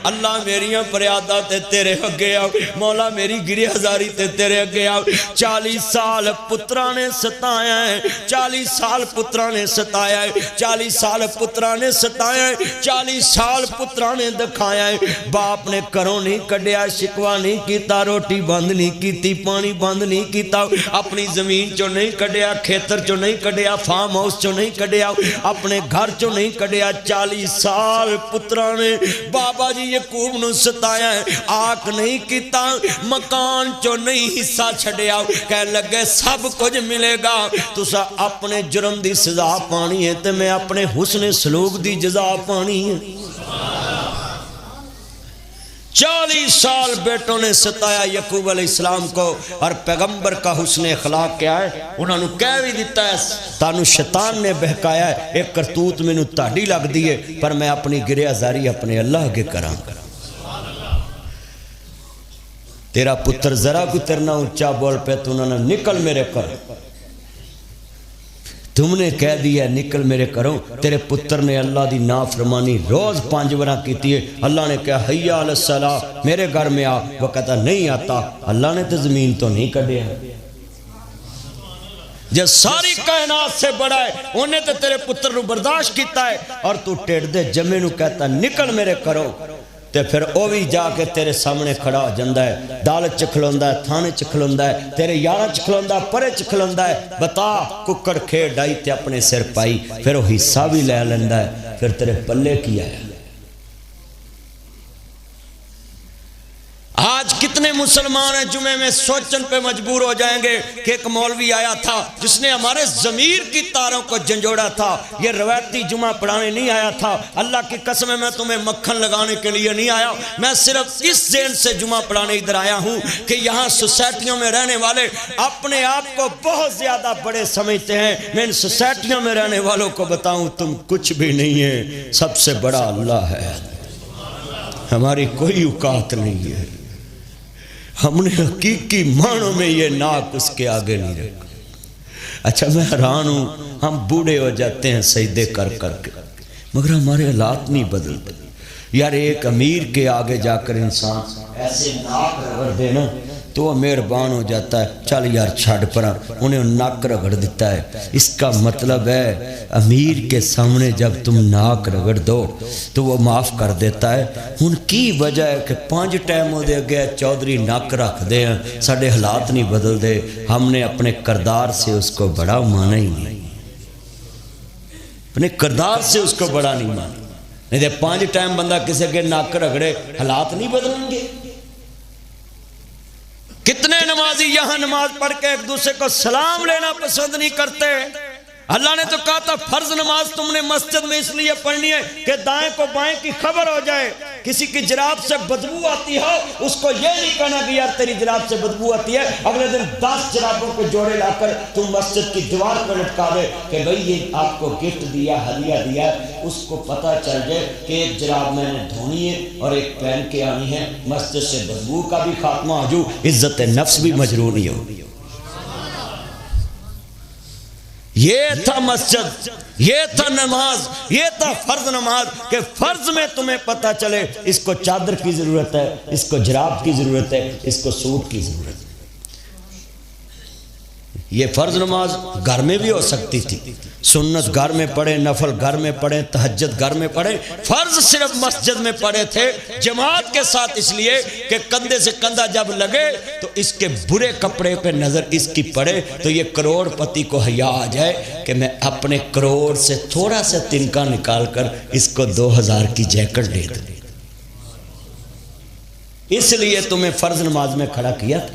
اللہ میریاں فریاداں تے تیرے اگے آؤ, مولا میری گری ہزاری تے تیرے اگے آؤ. 40 سال پتراں نے ستایا ہے, 40 سال پتراں نے ستایا ہے, 40 سال پتراں نے ستایا ہے, 40 سال پتراں نے دکھایا ہے. باپ نے کروں نہیں کڈیا, شکوا نہیں کیتا, روٹی بند نہیں کیتی, پانی بند نہیں کیتا, اپنی زمین چو نہیں کڈیا, کھیتر چو نہیں کڈیا, فارم ہاؤس چو نہیں کڈیا, اپنے گھر چو نہیں کڈیا. 40 سال پتراں نے بابا جی یعقوب نو ستایا ہے, آنکھ نہیں کیتا, مکان چو نہیں حصہ چھڑیا, کہہ لگے سب کچھ ملے گا, تسا اپنے جرم دی سزا پانی ہے تے میں اپنے حسن سلوک دی جزا پانی ہے. 40 سال بیٹوں نے ستایا یعقوب علیہ السلام کو, اور پیغمبر کا حسن اخلاق کیا ہے, انہوں نے کہہ بھی دیتا ہے تانو شیطان نے بہکایا ہے, ایک کرتوت میں نو تاڑی لگ دیئے, پر میں اپنی گریہ زاری اپنے اللہ کے کرام. تیرا پتر ذرا کو ترنا اونچا بول پہ تو انہوں نے نکل میرے کر, تم نے کہہ دیا نکل میرے کرو. تیرے پتر نے اللہ دی نافرمانی روز 5 وراں کیتی ہے. اللہ نے کہا حیا علی الصلاۃ, میرے گھر میں آ, وہ کہتا نہیں آتا. اللہ نے تو زمین تو نہیں کڈیا, جو ساری کائنات سے بڑا ہے انہیں تو تیرے پتر نو برداشت کیتا ہے, اور تو ٹیڑ دے جمے نو کہتا نکل میرے کرو. تے پھر او بھی جا کے تیرے سامنے کھڑا ہو جندہ ہے, دالت چکھلوندہ ہے, تھانے چکھلوندہ ہے, تیرے یارہ چکھلوندہ ہے, پرے چکھلوندہ ہے. بتا ککڑ کھے ڈائی تے اپنے سر پائی, پھر وہ حصہ بھی لے لیندہ ہے, پھر تیرے پلے کیا ہے. آج کتنے مسلمان ہیں جمعے میں سوچن پہ مجبور ہو جائیں گے کہ ایک مولوی آیا تھا جس نے ہمارے ضمیر کی تاروں کو جھنجھوڑا تھا. یہ روایتی جمعہ پڑھانے نہیں آیا تھا, اللہ کی قسم میں تمہیں مکھن لگانے کے لیے نہیں آیا. میں صرف اس ذہن سے جمعہ پڑھانے ادھر آیا ہوں کہ یہاں سوسائٹیوں میں رہنے والے اپنے آپ کو بہت زیادہ بڑے سمجھتے ہیں. میں ان سوسائٹیوں میں رہنے والوں کو بتاؤں تم کچھ بھی نہیں ہے, سب سے بڑا اللہ ہے, ہماری کوئی اوقات نہیں ہے. ہم نے حقیقی معنوں میں یہ ناک اس کے آگے نہیں رکھا. اچھا میں حیران ہوں, ہم بوڑھے ہو جاتے ہیں سجدے کر کر کے, مگر ہمارے حالات نہیں بدلتے. یار ایک امیر کے آگے جا کر انسان ایسے ناک رگڑ دے نا تو وہ مہربان ہو جاتا ہے, چل یار چھڑ پرا, انہیں ناک رگڑ دیتا ہے. اس کا مطلب ہے امیر کے سامنے جب تم ناک رگڑ دو تو وہ معاف کر دیتا ہے. ان کی وجہ ہے کہ 5 ٹائم ہو دے گئے چودھری ناک رکھ دے ہیں, ساڑھے حالات نہیں بدل دے. ہم نے اپنے کردار سے اس کو بڑا مانا ہی نہیں, اپنے کردار سے اس کو بڑا نہیں مانا. نہیں دے 5 ٹائم بندہ کسی کے ناک رگڑے حالات نہیں بدلیں گے. کتنے نمازی یہاں نماز پڑھ کے ایک دوسرے کو سلام لینا پسند نہیں کرتے. اللہ نے تو کہا تھا فرض نماز تم نے مسجد میں اس لیے پڑھنی ہے کہ دائیں کو بائیں کی خبر ہو جائے, کسی کی جراب سے بدبو آتی ہو اس کو یہ نہیں کہنا کہ یار تیری جراب سے بدبو آتی ہے، اگلے دن 10 جرابوں کے جوڑے لا کر تم مسجد کی دیوار پر لٹکا دے کہ بھئی یہ آپ کو گفٹ دیا، ہدیہ دیا، اس کو پتہ چل جائے کہ ایک جراب میں نے دھونی ہے اور ایک پہن کے آنی ہے، مسجد سے بدبو کا بھی خاتمہ ہو جو، عزت نفس بھی مجروح نہیں ہو۔ یہ تھا مسجد، یہ تھا نماز، یہ تھا فرض نماز کہ فرض میں تمہیں پتہ چلے اس کو چادر کی ضرورت ہے، اس کو جراب کی ضرورت ہے، اس کو سوٹ کی ضرورت ہے۔ یہ فرض نماز گھر میں بھی ہو سکتی تھی، سنت گھر میں پڑھے، نفل گھر میں پڑھے، تہجد گھر میں پڑھے، فرض صرف مسجد میں پڑھے تھے جماعت کے ساتھ، اس لیے کہ کندھے سے کندھا جب لگے تو اس کے برے کپڑے پہ نظر اس کی پڑے تو یہ کروڑ پتی کو حیا آ جائے کہ میں اپنے کروڑ سے تھوڑا سا تنکا نکال کر اس کو 2000 کی جیکٹ دے دوں۔ اس لیے تمہیں فرض نماز میں کھڑا کیا تھا۔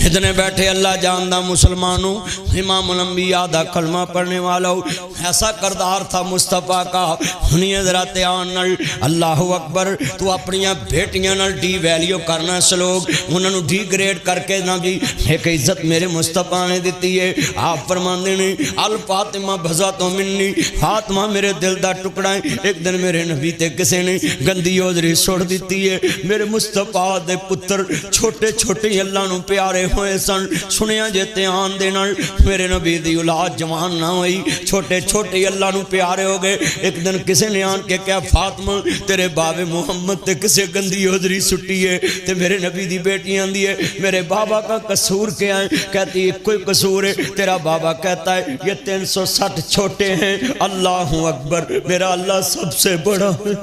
اتنے بیٹھے اللہ جاندہ مسلمانوں، امام الانبیاء دا کلمہ پڑھنے والوں، ایسا کردار تھا مصطفیٰ کا، انہیں حضرت آنل اللہ اکبر، تو اپنیاں بیٹیاں نال ڈی ویلیو کرنا سلوگ، انہوں ڈی گریڈ کر کے نہ بھی ایک عزت میرے مصطفیٰ نے دیتی ہے۔ آپ فرماندے نے الفاطمہ بھزاتو منی، فاطمہ میرے دل دا ٹکڑا ہے۔ ایک دن میرے نبی تے کسے نے گندی اوزری چھوڑ دیتی ہے، میرے مصطفیٰ دے پتر چھوٹے چھوٹے اللہ نو پیارے ہوئے سن، سنیا جیتے آن دینا میرے نبی دی اولاد جوان نہ ہوئی، چھوٹے چھوٹے اللہ نو پیارے ہو گئے۔ ایک دن کسے نے آن کے کہا فاطمہ تیرے باب محمد تے کسے گندی اوزری سٹی ہے، تے میرے نبی دی بیٹی آندی ہے میرے بابا کا قصور کیا ہے؟ کہتی ہے کوئی قصور ہے؟ تیرا بابا کہتا ہے یہ 360 چھوٹے ہیں۔ اللہ اکبر، میرا اللہ سب سے بڑا ہے۔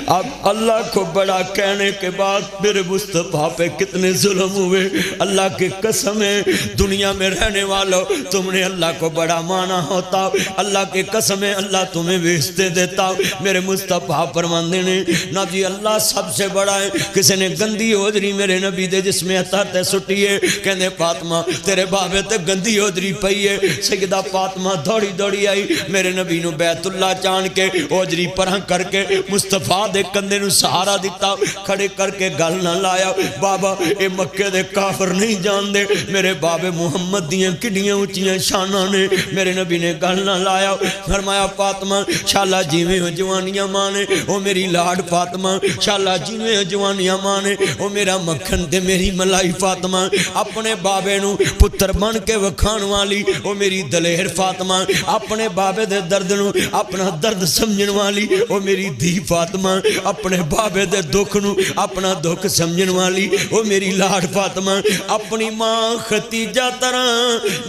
اب اللہ کو بڑا کہنے کے بعد میرے مصطفیٰ پہ کتنے ظلم ہوئے۔ اللہ کی قسم ہے دنیا میں رہنے والوں تم نے اللہ کو بڑا مانا ہوتا، اللہ کی قسم ہے اللہ تمہیں بیچتے دیتا۔ میرے مصطفیٰ فرماندے نے نبی اللہ سب سے بڑا ہے۔ کسی نے گندی اوزری میرے نبی دے جس میں اتارتے سٹی ہے، کہنے فاطمہ تیرے بابے تے گندی اوزری پئی ہے۔ سیدہ فاطمہ دوڑی دوڑی آئی، میرے نبی نو بیت اللہ چان کے اوزری پرہن کر کے مصطفیٰ دے کندے نو سہارا دیتا، کھڑے کر کے گل نہ لایا بابا اے مکے دے کافر نہیں جان دے، میرے باب محمد دیاں کڈیاں اونچیاں شاناں نے۔ میرے نبی نے گل نہ لایا، فرمایا فاطمہ شالا جیویں ہو جوانیاں مانے او میری لاڈ فاطمہ، شالا جیویں ہو جوانیاں مانے او میرا مکھن تے میری ملائی فاطمہ، اپنے بابے نو پتر بن کے وکھان والی او میری دلیر فاطمہ، اپنے بابے دے درد نو اپنا درد سمجھن والی او میری دھی فاطمہ، اپنے بابے دے دکھ نو اپنا دکھ سمجھن والی او میری لاڈ فاطمہ، اپنی ماں ختیجہ طرح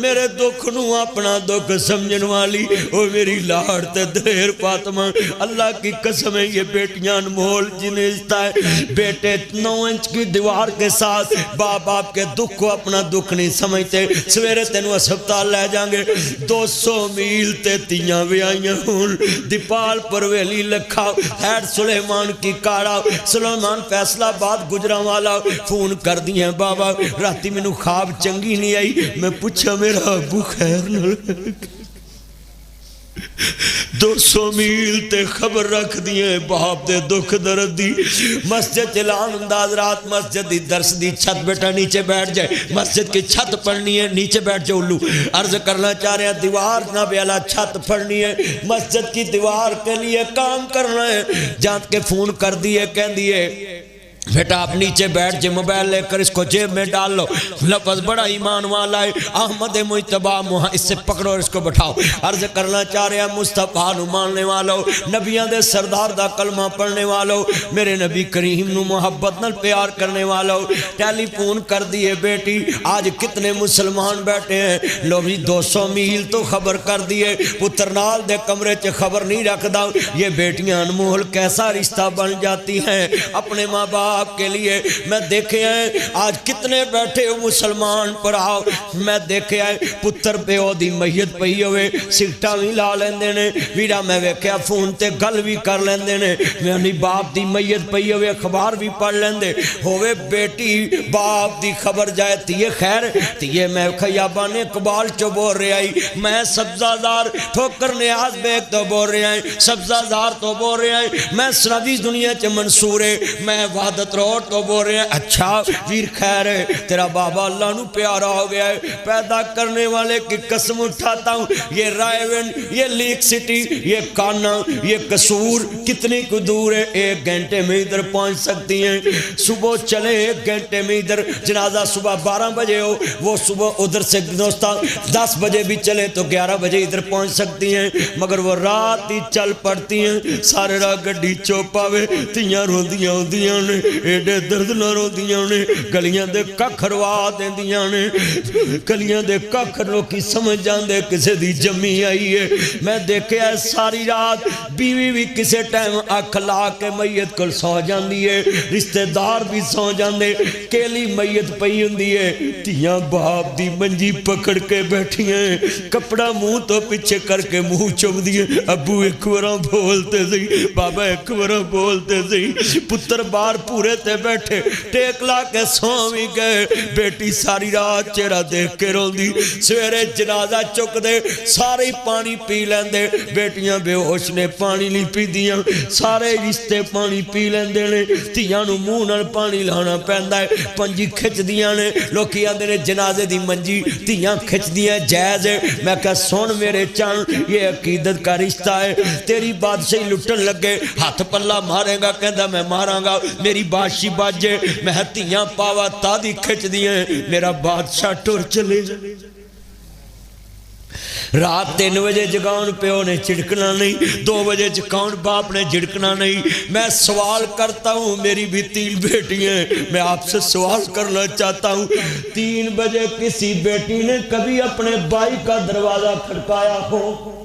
میرے دکھ نو اپنا دکھ سمجھن والی او میری لاڈ تے دلیر فاطمہ۔ اللہ کی قسم ہے یہ بیٹیاں انمول جنیجتا ہے، بیٹے 9 انچ کی دیوار کے ساتھ باپ آپ کے دکھ کو اپنا دکھ نہیں سمجھتے، سویرے تینوں اسپتال لے جائیں گے 200 میل تے تیاں بھی آئیاں ہون، دیپال پرویلی لکھا ہیڈ سلیمان کی کارا، سلیمان فیصلہ بات گجرہ والا فون کر دیا بابا راتی میں نو خواب چنگی نہیں آئی، میں پوچھا میرا ابو خیر نہ 200 میل تے خبر رکھ دیئے باپ دے دکھ درد دی۔ مسجد چلان انداز رات مسجد دی درس دی چھت بیٹا نیچے بیٹھ جائے، مسجد کی چھت پڑھنی ہے نیچے بیٹھ جاؤ، لو عرض کرنا چاہ رہے ہیں دیوار نہ بیالا چھت پڑھنی ہے، مسجد کی دیوار کے لیے کام کرنا ہے۔ جانت کے فون کر دیئے کہہ دیئے بیٹا آپ نیچے بیٹھ جے، موبائل لے کر اس کو جیب میں ڈال لو، لفظ بڑا ایمان والا ہے احمد مجتبیٰ اس سے پکڑو اور اس کو بٹھاؤ۔ عرض کرنا چاہ رہے ہیں مصطفیٰ نو ماننے والو، نبیان دے سردار دا کلمہ پڑھنے والو، میرے نبی کریم نو محبت نال پیار کرنے والو، ٹیلی فون کر دیئے بیٹی آج کتنے مسلمان بیٹھے ہیں، لو بھی 200 میل تو خبر کر دیئے، پترنال دے کمرے چے خبر نہیں رکھ دا۔ یہ بیٹیاں انمول کیسا رشتہ بن جاتی ہیں، اپنے ماں باپ ثواب کے لیے میں دیکھے ہیں آج کتنے بیٹھے ہو مسلمان پر آؤ میں دیکھے ہیں پتر پیو دی میت پئی ہوئے سگٹا بھی لا لیندے نے ویرا میں ویکھیا فون تے گل بھی کر لیندے نے میں باپ دی میت پئی ہوئے اخبار بھی پڑھ لیندے ہوئے بیٹی باپ دی خبر جائے تیے خیر تیے میں خیابان اقبال چو بول رہے آئی میں سبزہ دار ٹھوکر نیاز بیگ تو بول رہے آئی سبزہ دار تو بول رہے آئی میں سنوی دنیا چے منصورے میں وحدت روڈ تو بول رہے ہیں اچھا ویر خیر ہے تیرا بابا اللہ نو پیارا ہو گیا ہے پیدا کرنے والے کی قسم اٹھاتا ہوں یہ رائیون یہ لیک سٹی یہ کانا یہ قصور کتنی کو دور ہے 1 گھنٹے میں ادھر پہنچ سکتی ہیں صبح چلیں 1 گھنٹے میں ادھر جنازہ صبح 12 بجے ہو وہ صبح ادھر سے دوستا 10 بجے بھی چلیں تو 11 بجے ادھر پہنچ سکتی ہیں مگر وہ رات ہی چل پڑتی ہیں سارے راہ گڈی چوپاوے تیاں روندیاں ہوندیاں نے ایڈے درد نہ روندیاں نے گلیاں دے ککھ روا دیندیاں نے گلیاں دے ککھ لوکی سمجھ جاندے کسے دی جمی آئی ہے میں دیکھے ہے ساری رات بیوی بھی کسے ٹائم اکھ لا کے میت کل سو جاندی ہے رشتہ دار بھی سو جاندے کیلی میت پئی ہوندی ہے تیاں باپ دی منجی پکڑ کے بیٹھی ہیں کپڑا منہ تو پیچھے کر کے منہ چوب دیے ابو ایک وراں بولتے سی بابا ایک وراں بولتے سی پتر بار پورے تے بیٹھے ٹیک لا کے سو بھی گئے بیٹی ساری رات چہرہ دیکھ کے رون دی سویرے جنازہ چک دے سارے پانی پی لیندے بیٹیاں بے ہوش نے پانی نہیں پی دیاں سارے رشتے پانی پی لیندے نے تیاں نو منہ نال پانی لانا پیندا ہے پنجی کھچ دیاں نے لوکی آندے نے جنازے دی منجی تیاں کھچ دیاں جائز ہے میں کہا سن میرے چان یہ عقیدت کا رشتہ ہے تیری بادشاہی لٹن لگے ہاتھ پلہ مارے گا کہندا میں ماراں گا میری بادشاہی باجے میں ہتیاں پاوا تادی کھچ دیاں میرا بادشاہ ٹور چلے رات 3 بجے جگاؤن پیو نے چڑکنا نہیں 2 بجے جگاؤن باپ نے جڑکنا نہیں میں سوال کرتا ہوں میری بھی 3 بیٹی ہیں میں آپ سے سوال کرنا چاہتا ہوں 3 بجے کسی بیٹی نے کبھی اپنے بھائی کا دروازہ کھڑکایا ہو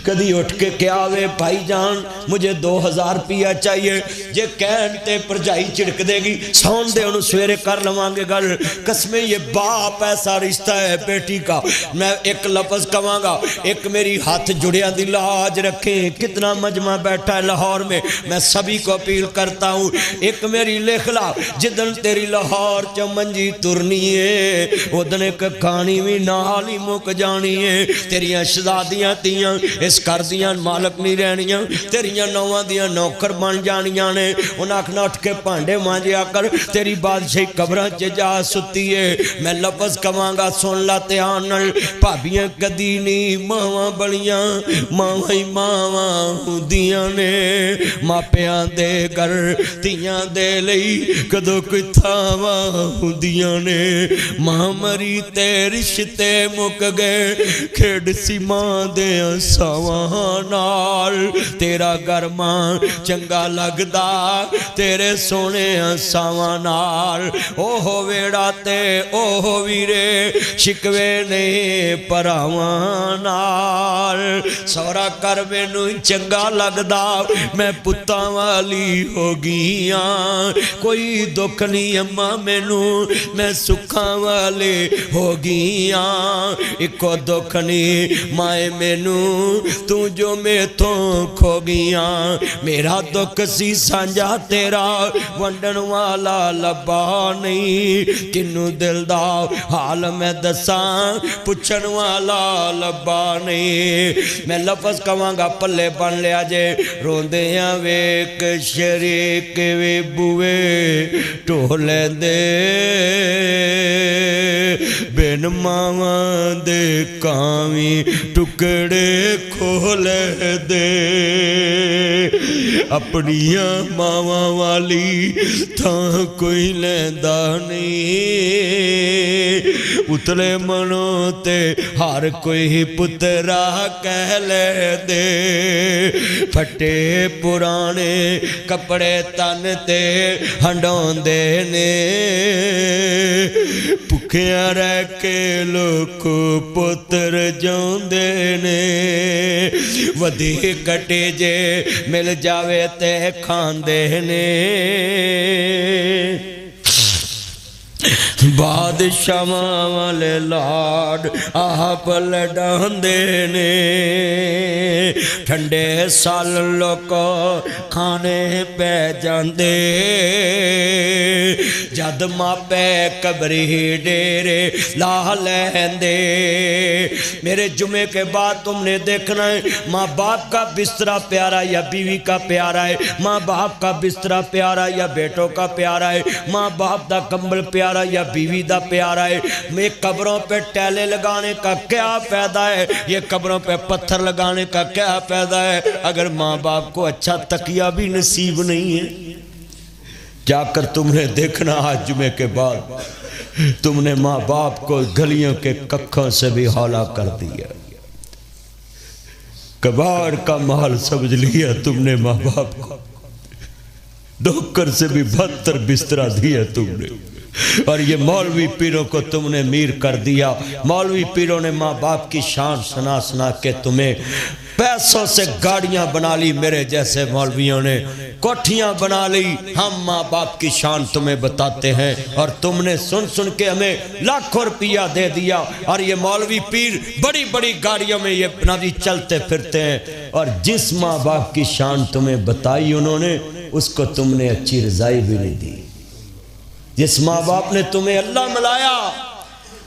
کدی اٹھ کے کیا ہوئے بھائی جان مجھے 2000 روپیہ چاہیے جے کہنتے پرجائی چڑک دے گی سون دے انہوں سویرے کر لوانگے گل قسمیں یہ باپ ایسا رشتہ ہے بیٹی کا میں ایک لفظ کہاں گا ایک میری ہاتھ جڑیا دی لاج رکھیں کتنا مجمع بیٹھا ہے لاہور میں میں سبھی کو اپیل کرتا ہوں ایک میری لکھلا جدن تیری لاہور چا منجی ترنی ہے ادن ایک کھانی بھی نالی مک جانی ہے تیریاں شہزادیاں تیاں اس کر دیاں مالک نہیں رہنیاں تیریاں نواں دیاں نوکر بن جانیاں نے انہاں اکھنا اٹھ کے پانڈے مانجیا کر تیری بادشاہی قبراں چ جا ستی ہے میں لفظ کہاں گا سن لا دھیان نال بھابیاں کدی نہیں ماواں بڑیاں ماواں ہی ماواں ہوندیاں نے ماپیاں دے گھر تیاں دے لئی کدو کوئی تھاواں ہوندیاں نے ماں مری تے رشتے مک گئے کھیڑ سی ماں دے سوانال تیرا گرمان چنگا لگدا تیرے سونے سوانال اوہ ویڑا تے اوہ ویرے شکوے نے پراوانال سورا کر میں نو چنگا لگدا میں پتاں والی ہو گیاں کوئی دکھ نہیں اماں میں نو میں سکھاں والے ہو گیاں ایکو دکھ نہیں مائے میں نو تو جو میں تو کھو گیاں میرا دکھ سی سانجا تیرا ونڈن والا لبا نہیں کنو دل دا حال میں دساں پچھن والا لبا نہیں میں لفظ کہاں گا پلے بن لیا جے روندیاں ویک شریک وی بوے ٹولے دے بین ماواں دے کامی ٹکڑے کھولے دے اپنیاں ماواں والی تھا کوئی لیندہ نہیں اتلے منوں تے ہر کوئی پترا کہہ لے دے پھٹے پرانے کپڑے تن تے ہنڈون دے نے بھکھیاں رہ کے لوگ پتر جون دے نے ودی کٹے جے مل جاوے تے کھان دے نے بادشاہ والے لاڈ آپ لڈان دینے ٹھنڈے سال لوکو کھانے پہ جاندے جد ماں پہ قبری ڈیرے لا لیندے میرے جمعے کے بعد تم نے دیکھنا ہے ماں باپ کا بسترہ پیارا یا بیوی کا پیارا ہے ماں باپ کا بسترہ پیارا یا بیٹوں کا پیارا ہے ماں باپ دا کمبل پیارا یا بیوی دا پیارا ہے میں قبروں پہ ٹیلے لگانے کا کیا فائدہ ہے یہ قبروں پہ پتھر لگانے کا کیا فائدہ ہے اگر ماں باپ کو اچھا تکیہ بھی نصیب نہیں ہے جا کر تم نے دیکھنا آج جمعے کے بعد تم نے ماں باپ کو گلیوں کے ککھوں سے بھی حوالہ کر دیا کباڑ کا محل سمجھ لیا تم نے ماں باپ کو ڈوکر سے بھی بدتر بسترہ دیا تم نے اور یہ مولوی پیروں کو تم نے میر کر دیا مولوی پیروں نے ماں باپ کی شان سنا سنا کے تمہیں پیسوں سے گاڑیاں بنا لی میرے جیسے مولویوں نے کوٹھیاں بنا لی ہم ماں باپ کی شان تمہیں بتاتے ہیں اور تم نے سن سن کے ہمیں لاکھوں روپیہ دے دیا اور یہ مولوی پیر بڑی بڑی گاڑیوں میں یہ نبی چلتے پھرتے ہیں اور جس ماں باپ کی شان تمہیں بتائی انہوں نے اس کو تم نے اچھی رضائی بھی نہیں دی جس ماں باپ نے تمہیں اللہ ملایا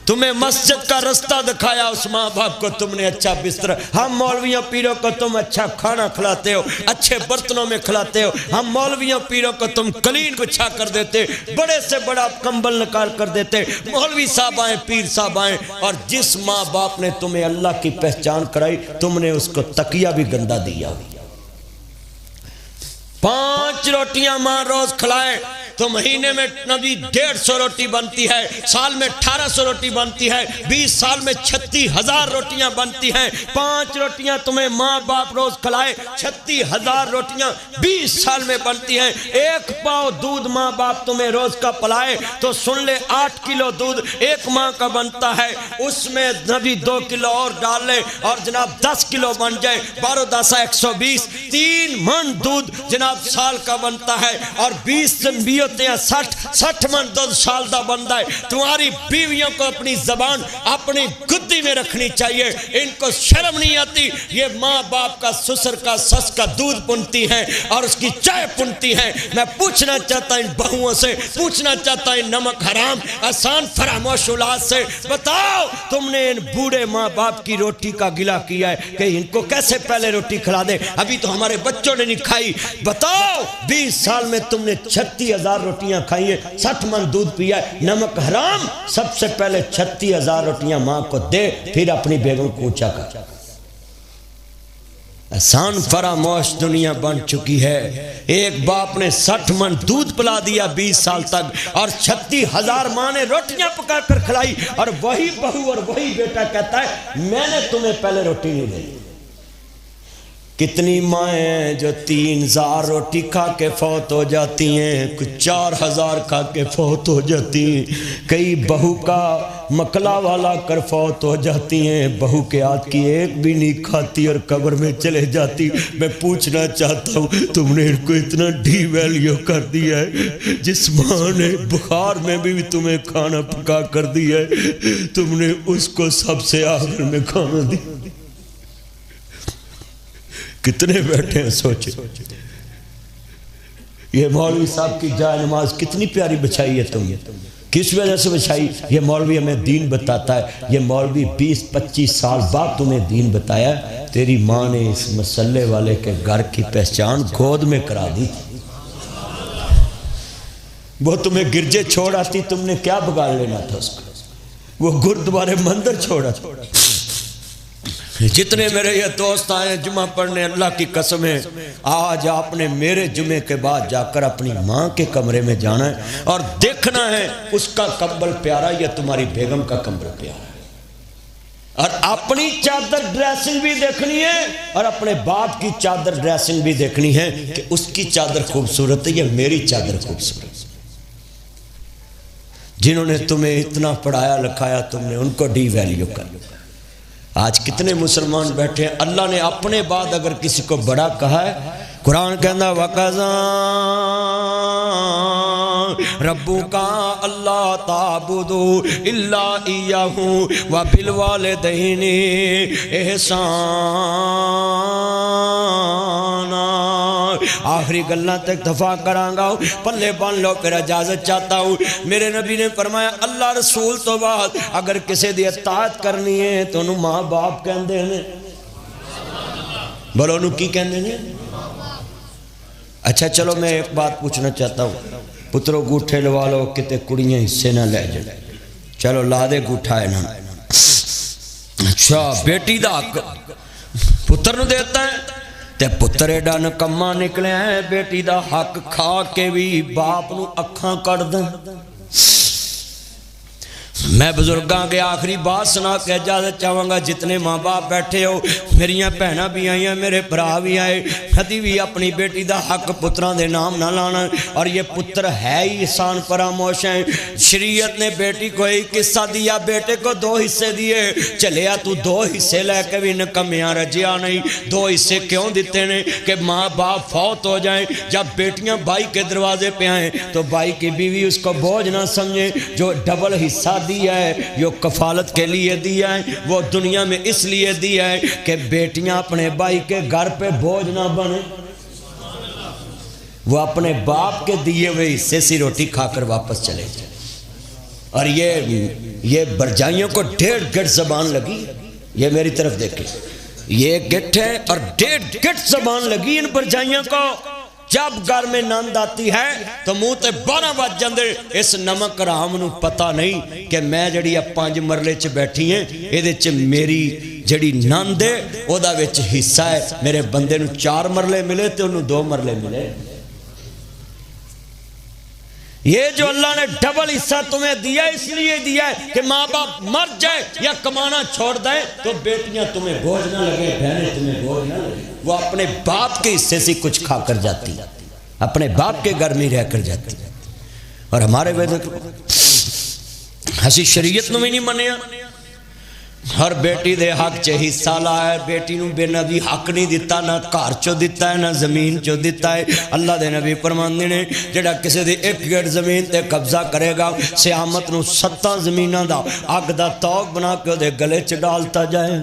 تمہیں مسجد کا رستہ دکھایا اس ماں باپ کو تم نے اچھا بستر ہم مولویوں پیروں کو تم اچھا کھانا کھلاتے ہو اچھے برتنوں میں کھلاتے ہو ہم مولویوں پیروں کو تم قلین بچھا کر دیتے بڑے سے بڑا کمبل نکال کر دیتے مولوی صاحب آئیں پیر صاحب آئیں اور جس ماں باپ نے تمہیں اللہ کی پہچان کرائی تم نے اس کو تکیہ بھی گندہ دیا 5 روٹیاں ماں روز کھلائے تو مہینے میں نبی 150 روٹی بنتی ہے سال میں 1800 روٹی بنتی ہے 20 سال میں 36,000 روٹیاں بنتی ہیں 5 روٹیاں تمہیں ماں باپ روز کھلائے 36,000 روٹیاں 20 سال میں بنتی ہیں 1 پاؤ دودھ ماں باپ تمہیں روز کا پلائے تو سن لے 8 کلو دودھ ایک ماں کا بنتا ہے اس میں نبی 2 کلو اور ڈال لے اور جناب 10 کلو بن جائے 12 10 120 3 من دودھ جناب سال کا بنتا ہے اور 20 دن 60 من دودھ سال دا بندہ ہے تمہاری بیویوں کو اپنی زبان اپنی گدی میں رکھنی چاہیے ان کو شرم نہیں آتی یہ ماں باپ کا سسر کا سس کا دودھ پنتی ہیں اور اس کی چائے پنتی ہیں میں پوچھنا چاہتا ان بہووں سے پوچھنا چاہتا ان نمک حرام آسان فراموش اولاد سے بتاؤ تم نے ان بوڑھے ماں باپ کی روٹی کا گلہ کیا ہے کہ ان کو کیسے پہلے روٹی کھلا دے ابھی تو ہمارے بچوں نے نہیں کھائی بتاؤ 20 سال میں تم نے 36,000 روٹیاں کھائیے 60 من دودھ پیا ہے نمک حرام سب سے پہلے 36,000 روٹیاں ماں کو دے پھر اپنی بیگم کو اونچا کر آسان فراموش دنیا بن چکی ہے ایک باپ نے 60 من دودھ پلا دیا 20 سال تک اور 36,000 ماں نے روٹیاں پکا کر کھلائی اور وہی بہو اور وہی بیٹا کہتا ہے میں نے تمہیں پہلے روٹی نہیں دی کتنی مائیں ہیں جو 3,000 روٹی کھا کے فوت ہو جاتی ہیں کچھ 4,000 کھا کے فوت ہو جاتی ہیں کئی بہو کا مکلا والا کر فوت ہو جاتی ہیں بہو کے ہاتھ کی ایک بھی نہیں کھاتی اور قبر میں چلے جاتی میں پوچھنا چاہتا ہوں تم نے ان کو اتنا ڈی ویلیو کر دیا ہے جس ماں نے بخار میں بھی تمہیں کھانا پکا کر دیا ہے تم نے اس کو سب سے آخر میں کھانا دیا کتنے بیٹھے ہیں سوچے یہ مولوی صاحب کی جائے نماز کتنی پیاری بچائی ہے تم کس وجہ سے بچائی یہ مولوی ہمیں دین بتاتا ہے یہ مولوی 20-25 سال بعد تمہیں دین بتایا تیری ماں نے اس مسلے والے کے گھر کی پہچان گود میں کرا دی وہ تمہیں گرجے چھوڑ آتی تم نے کیا بگاڑ لینا تھا اس کو وہ گردوارے مندر چھوڑا جتنے میرے یہ دوست آئے جمعہ پڑھنے، اللہ کی قسم ہے آج آپ نے میرے جمعے کے بعد جا کر اپنی ماں کے کمرے میں جانا ہے اور دیکھنا ہے اس کا کمبل پیارا یا تمہاری بیگم کا کمبل پیارا ہے، اور اپنی چادر ڈریسنگ بھی دیکھنی ہے اور اپنے باپ کی چادر ڈریسنگ بھی دیکھنی ہے کہ اس کی چادر خوبصورت ہے یا میری چادر خوبصورت ہے۔ جنہوں نے تمہیں اتنا پڑھایا لکھایا تم نے ان کو ڈی ویلیو کر۔ آج کتنے مسلمان بیٹھے ہیں، اللہ نے اپنے بعد اگر کسی کو بڑا کہا ہے، قرآن کہنا وَقَضَىٰ رَبُّكَ أَلَّا تَعْبُدُوا إِلَّا إِيَّاهُ وَبِالْوَالِدَيْنِ إِحْسَانًا۔ آخری گلہ تک دفاع کرانگا ہوں، پلے بان لو پھر اجازت چاہتا ہوں۔ میرے نبی نے فرمایا اللہ رسول تو بعد اگر کسی دی اطاعت کرنی ہے تو انہوں ماں باپ کہندے ہیں، بولو انہوں کی کہندے ہیں۔ اچھا چلو میں ایک بات پوچھنا چاہتا ہوں، پتروں گوٹھے لوا لو کتے کڑیاں حصے نہ لے جائے، چلو لا دے گوٹھا ہے نا۔ اچھا بیٹی دا حق پتر نو دیتا ہے تے پتر ایڈا نکمہ نکلے ہیں، بیٹی دا حق کھا کے بھی باپ نو اکھاں کر دیں۔ میں بزرگاں کے آخری بات سنا کے اجازت چاہوں گا، جتنے ماں باپ بیٹھے ہو، میریاں پہنہ بھی آئی ہیں، میرے برا بھی آئے، کدی بھی اپنی بیٹی دا حق پتران دے نام نہ لانا، اور یہ پتر ہے ہی احسان فراموش ہیں۔ شریعت نے بیٹی کو ایک حصہ دیا، بیٹے کو 2 حصے دیے، چلیا تو 2 حصے لے کے بھی نکمیاں رجیا نہیں۔ 2 حصے کیوں دیتے ہیں کہ ماں باپ فوت ہو جائیں، جب بیٹیاں بھائی کے دروازے پہ آئیں تو بھائی کی بیوی اس کو بوجھ نہ سمجھیں، جو ڈبل حصہ دیا ہے جو کفالت کے لیے دیا ہے، وہ دنیا میں اس لیے دیا ہے کہ بیٹیاں اپنے بھائی کے گھر پہ بوجھ نہ بنے، وہ اپنے باپ کے دیے ہوئے حصے سے روٹی کھا کر واپس چلے جائیں۔ اور یہ برجائیوں کو 1.5 گٹ زبان لگی، یہ میری طرف دیکھیں، یہ گٹ ہے اور 1.5 گٹ زبان لگی ان برجائیوں کو۔ جب گھر میں نند آتی ہے تو منہ تے 12 بج جاندے، اس نمک رام نو پتہ نہیں کہ میں جڑی 5 مرلے چ بیٹھی ہیں، ایدے چ میری جڑی نند ہے او دا وچ حصہ ہے، میرے بندے نو 4 مرلے ملے تے انہوں 2 مرلے ملے۔ یہ جو اللہ نے ڈبل حصہ تمہیں دیا اس لیے دیا ہے کہ ماں باپ مر جائے یا کمانا چھوڑ دیں تو بیٹیاں تمہیں بوجھ نہ لگے، بہنیں تمہیں بوجھ نہ لگے، وہ اپنے باپ کے حصے سے کچھ کھا کر جاتی، اپنے باپ کے گھر میں رہ کر جاتی۔ اور ہمارے ویدے ہسی شریعت نو بھی نہیں منیا، ہر بیٹی دے حق چے حصہ لایا ہے، بیٹی نو بے نبی حق نہیں دیتا، نہ کار چو دیتا ہے نہ زمین چو دیتا ہے۔ اللہ دے نبی فرماندے نے جڑا کسی دے 1 گٹ زمین تے قبضہ کرے گا، سیامت نو 7 زمینہ دا اگ دا توق بنا کے دے گلے چ ڈالتا جائے۔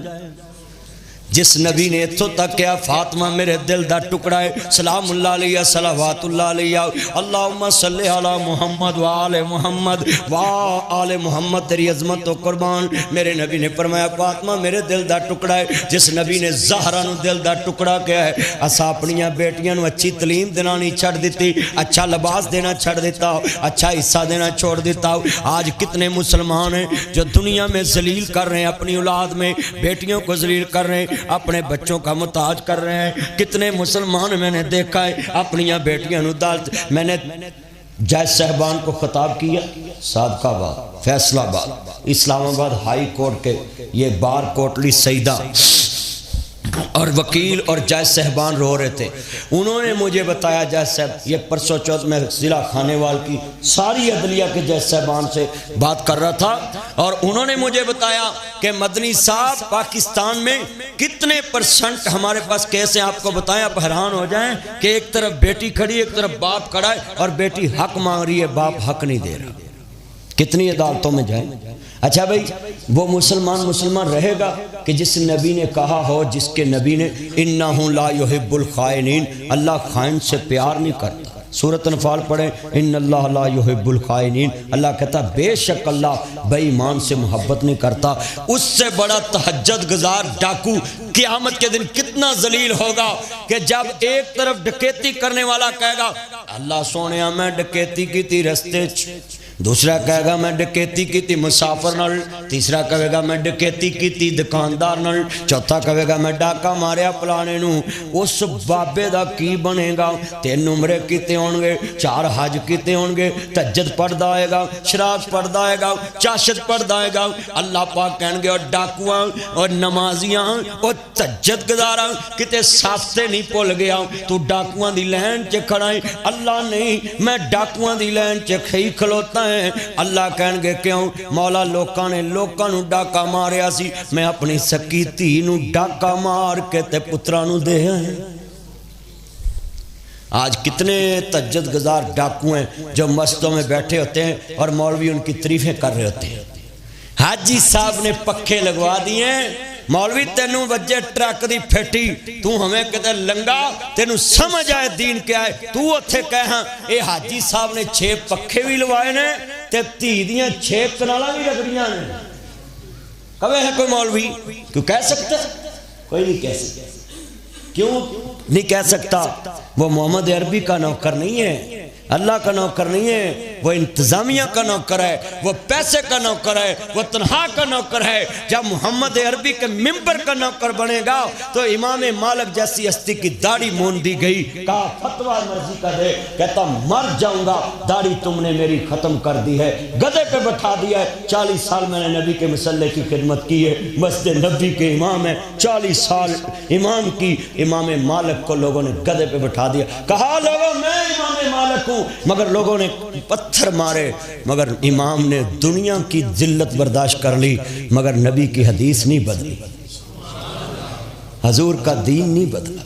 جس نبی نے اتھو تک کیا فاطمہ میرے دل دا ٹکڑا ہے، سلام اللہ علیہ صلوات اللہ علیہ، اللہم صلی علی محمد و آل محمد و آل محمد، تیری عظمت و قربان۔ میرے نبی نے فرمایا فاطمہ میرے دل دا ٹکڑا ہے۔ جس نبی نے زہرہ نو دل دا ٹکڑا کیا ہے، اسا اپنیاں بیٹیاں نو اچھی تعلیم دینا نہیں چھڑ دیتی، اچھا لباس دینا چھڑ دیتا ہو، اچھا حصہ دینا چھوڑ دیتا ہو۔ آج کتنے مسلمان ہیں جو دنیا میں ذلیل کر رہے ہیں، اپنی اولاد میں بیٹیوں کو ذلیل کر رہے ہیں، اپنے بچوں کا محتاج کر رہے ہیں۔ کتنے مسلمان میں نے دیکھا ہے اپنی بیٹیاں نو دالت۔ میں نے جج صاحبان کو خطاب کیا، صادقہ آباد، فیصلہ آباد، اسلام آباد ہائی کورٹ کے یہ بار کوٹلی سیدہ اور وکیل اور جج صاحبان رو رہے تھے۔ انہوں نے مجھے بتایا جج صاحب، یہ پرسوں چوتھ میں ضلع خانیوال کی ساری عدلیہ کے جج صاحبان سے بات کر رہا تھا، اور انہوں نے مجھے بتایا کہ مدنی صاحب پاکستان میں کتنے % ہمارے پاس کیس ہیں، آپ کو بتائیں آپ حیران ہو جائیں کہ ایک طرف بیٹی کھڑی ایک طرف باپ کھڑا ہے، اور بیٹی حق مانگ رہی ہے، باپ حق نہیں دے رہا۔ کتنی عدالتوں میں جائیں۔ اچھا بھئی وہ مسلمان رہے گا کہ جس نبی نے کہا ہو، جس کے نبی نے انہو لا یحب الخائنین، اللہ خائن سے پیار نہیں کرتا۔ سورۃ انفال پڑھیں، ان اللہ لا یحب الخائنین، اللہ کہتا بے شک اللہ بے ایمان سے محبت نہیں کرتا۔ اس سے بڑا تہجد گزار ڈاکو قیامت کے دن کتنا ذلیل ہوگا کہ جب ایک طرف ڈکیتی کرنے والا کہے گا اللہ سونیا میں ڈکیتی کی تھی رستے دوسرا کہے گا میں ڈکیتی کی تھی مسافر نال، تیسرا کہے گا میں ڈکیتی کی تھی دکاندار نال، چوتھا کہے گا میں ڈاکا ماریا پلانے نو۔ اس بابے دا کی بنے گا؟ 3 عمرے کیتے ہون گے، 4 حج کیتے ہون گے، تہجد پڑھدا آئے گا، شراط پڑھدا آئے گا، چاشت پڑھدا آئے گا۔ اللہ پاک کہن گے اور ڈاکواں اور نمازیاں اور تہجد گزاراں کتے سافتے نہیں بھول گیا، تو ڈاکواں دی لین چ کھڑا ہے؟ اللہ نہیں، میں ڈاکواں دی لین چ کھئی کھلوتا ہے۔ اللہ کہن گے کیوں؟ مولا لوکاں نے لوکاں نو ڈاکا ماریا سی، میں اپنی سکی تھی نو ڈاکا مار کے تے پترا نو دے ہیں۔ آج کتنے تہجد گزار ڈاکو ہیں جو مسجدوں میں بیٹھے ہوتے ہیں اور مولوی ان کی تعریفیں کر رہے ہوتے ہیں۔ حاجی صاحب نے پکھے لگوا دیے ہیں، مولوی تینوں وجہ ٹرک دی پھیٹی، تو ہمیں کہتے لنگا تینوں سمجھ آئے دین کیا ہے، تو اتھے کہے ہاں اے حاجی صاحب نے 6 پکھے بھی لوائے نے تے تیدیاں 6 کنالا بھی لگڑیاں نے۔ کبھے ہے کوئی مولوی کیوں کہہ سکتا؟ کوئی نہیں کہہ سکتا۔ کیوں نہیں کہہ سکتا؟ وہ محمد عربی کا نوکر نہیں ہے، اللہ کا نوکر نہیں ہے، وہ انتظامیہ کا نوکر ہے، وہ پیسے کا نوکر ہے، وہ تنہا کا نوکر ہے۔ جب محمد عربی کے ممبر کا نوکر بنے گا تو امام مالک جیسی ہستی کی داڑھی مون دی گئی، کہا فتویٰ مرضی کا دے، کہتا مر جاؤں گا، داڑھی تم نے میری ختم کر دی ہے، گدھے پہ بٹھا دیا ہے۔ 40 سال میں نے نبی کے مسلح کی خدمت کی ہے، مسجد نبی کے امام ہے، 40 سال امام کی، امام مالک کو لوگوں نے گدھے پہ بٹھا دیا، کہا لوگوں میں امام مالک ہوں، مگر لوگوں نے پتھر مارے، مگر امام نے دنیا کی ذلت برداشت کر لی، مگر نبی کی حدیث نہیں بدلی، حضور کا دین نہیں بدلا۔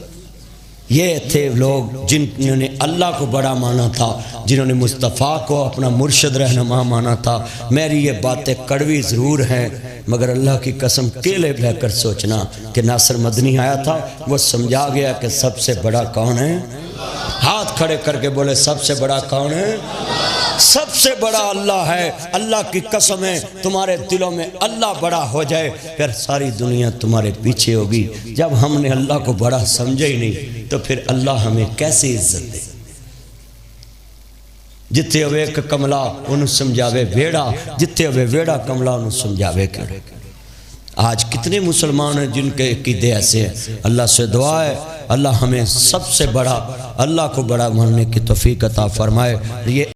یہ تھے لوگ جنہوں نے اللہ کو بڑا مانا تھا، جنہوں نے مصطفیٰ کو اپنا مرشد رہنما مانا تھا۔ میری یہ باتیں کڑوی ضرور ہیں، مگر اللہ کی قسم کیلے بہ کر سوچنا کہ ناصر مدنی آیا تھا، وہ سمجھا گیا کہ سب سے بڑا کون ہے؟ ہاتھ کھڑے کر کے بولے سب سے بڑا کون ہے؟ سب سے بڑا اللہ ہے۔ اللہ کی قسم ہے تمہارے دلوں میں اللہ بڑا ہو جائے پھر ساری دنیا تمہارے پیچھے ہوگی۔ جب ہم نے اللہ کو بڑا سمجھے ہی نہیں تو پھر اللہ ہمیں کیسے عزت دے؟ جتے ہوئے ایک کملا انہوں سمجھاوے ویڑا، جتے ہوئے ویڑا کملا انہوں سمجھاوے کڑے۔ آج کتنے مسلمان ہیں جن کے عقیدے ایسے ہیں؟ اللہ سے دعا ہے اللہ ہمیں سب سے بڑا اللہ کو بڑا ماننے کی توفیق عطا فرمائے۔ یہ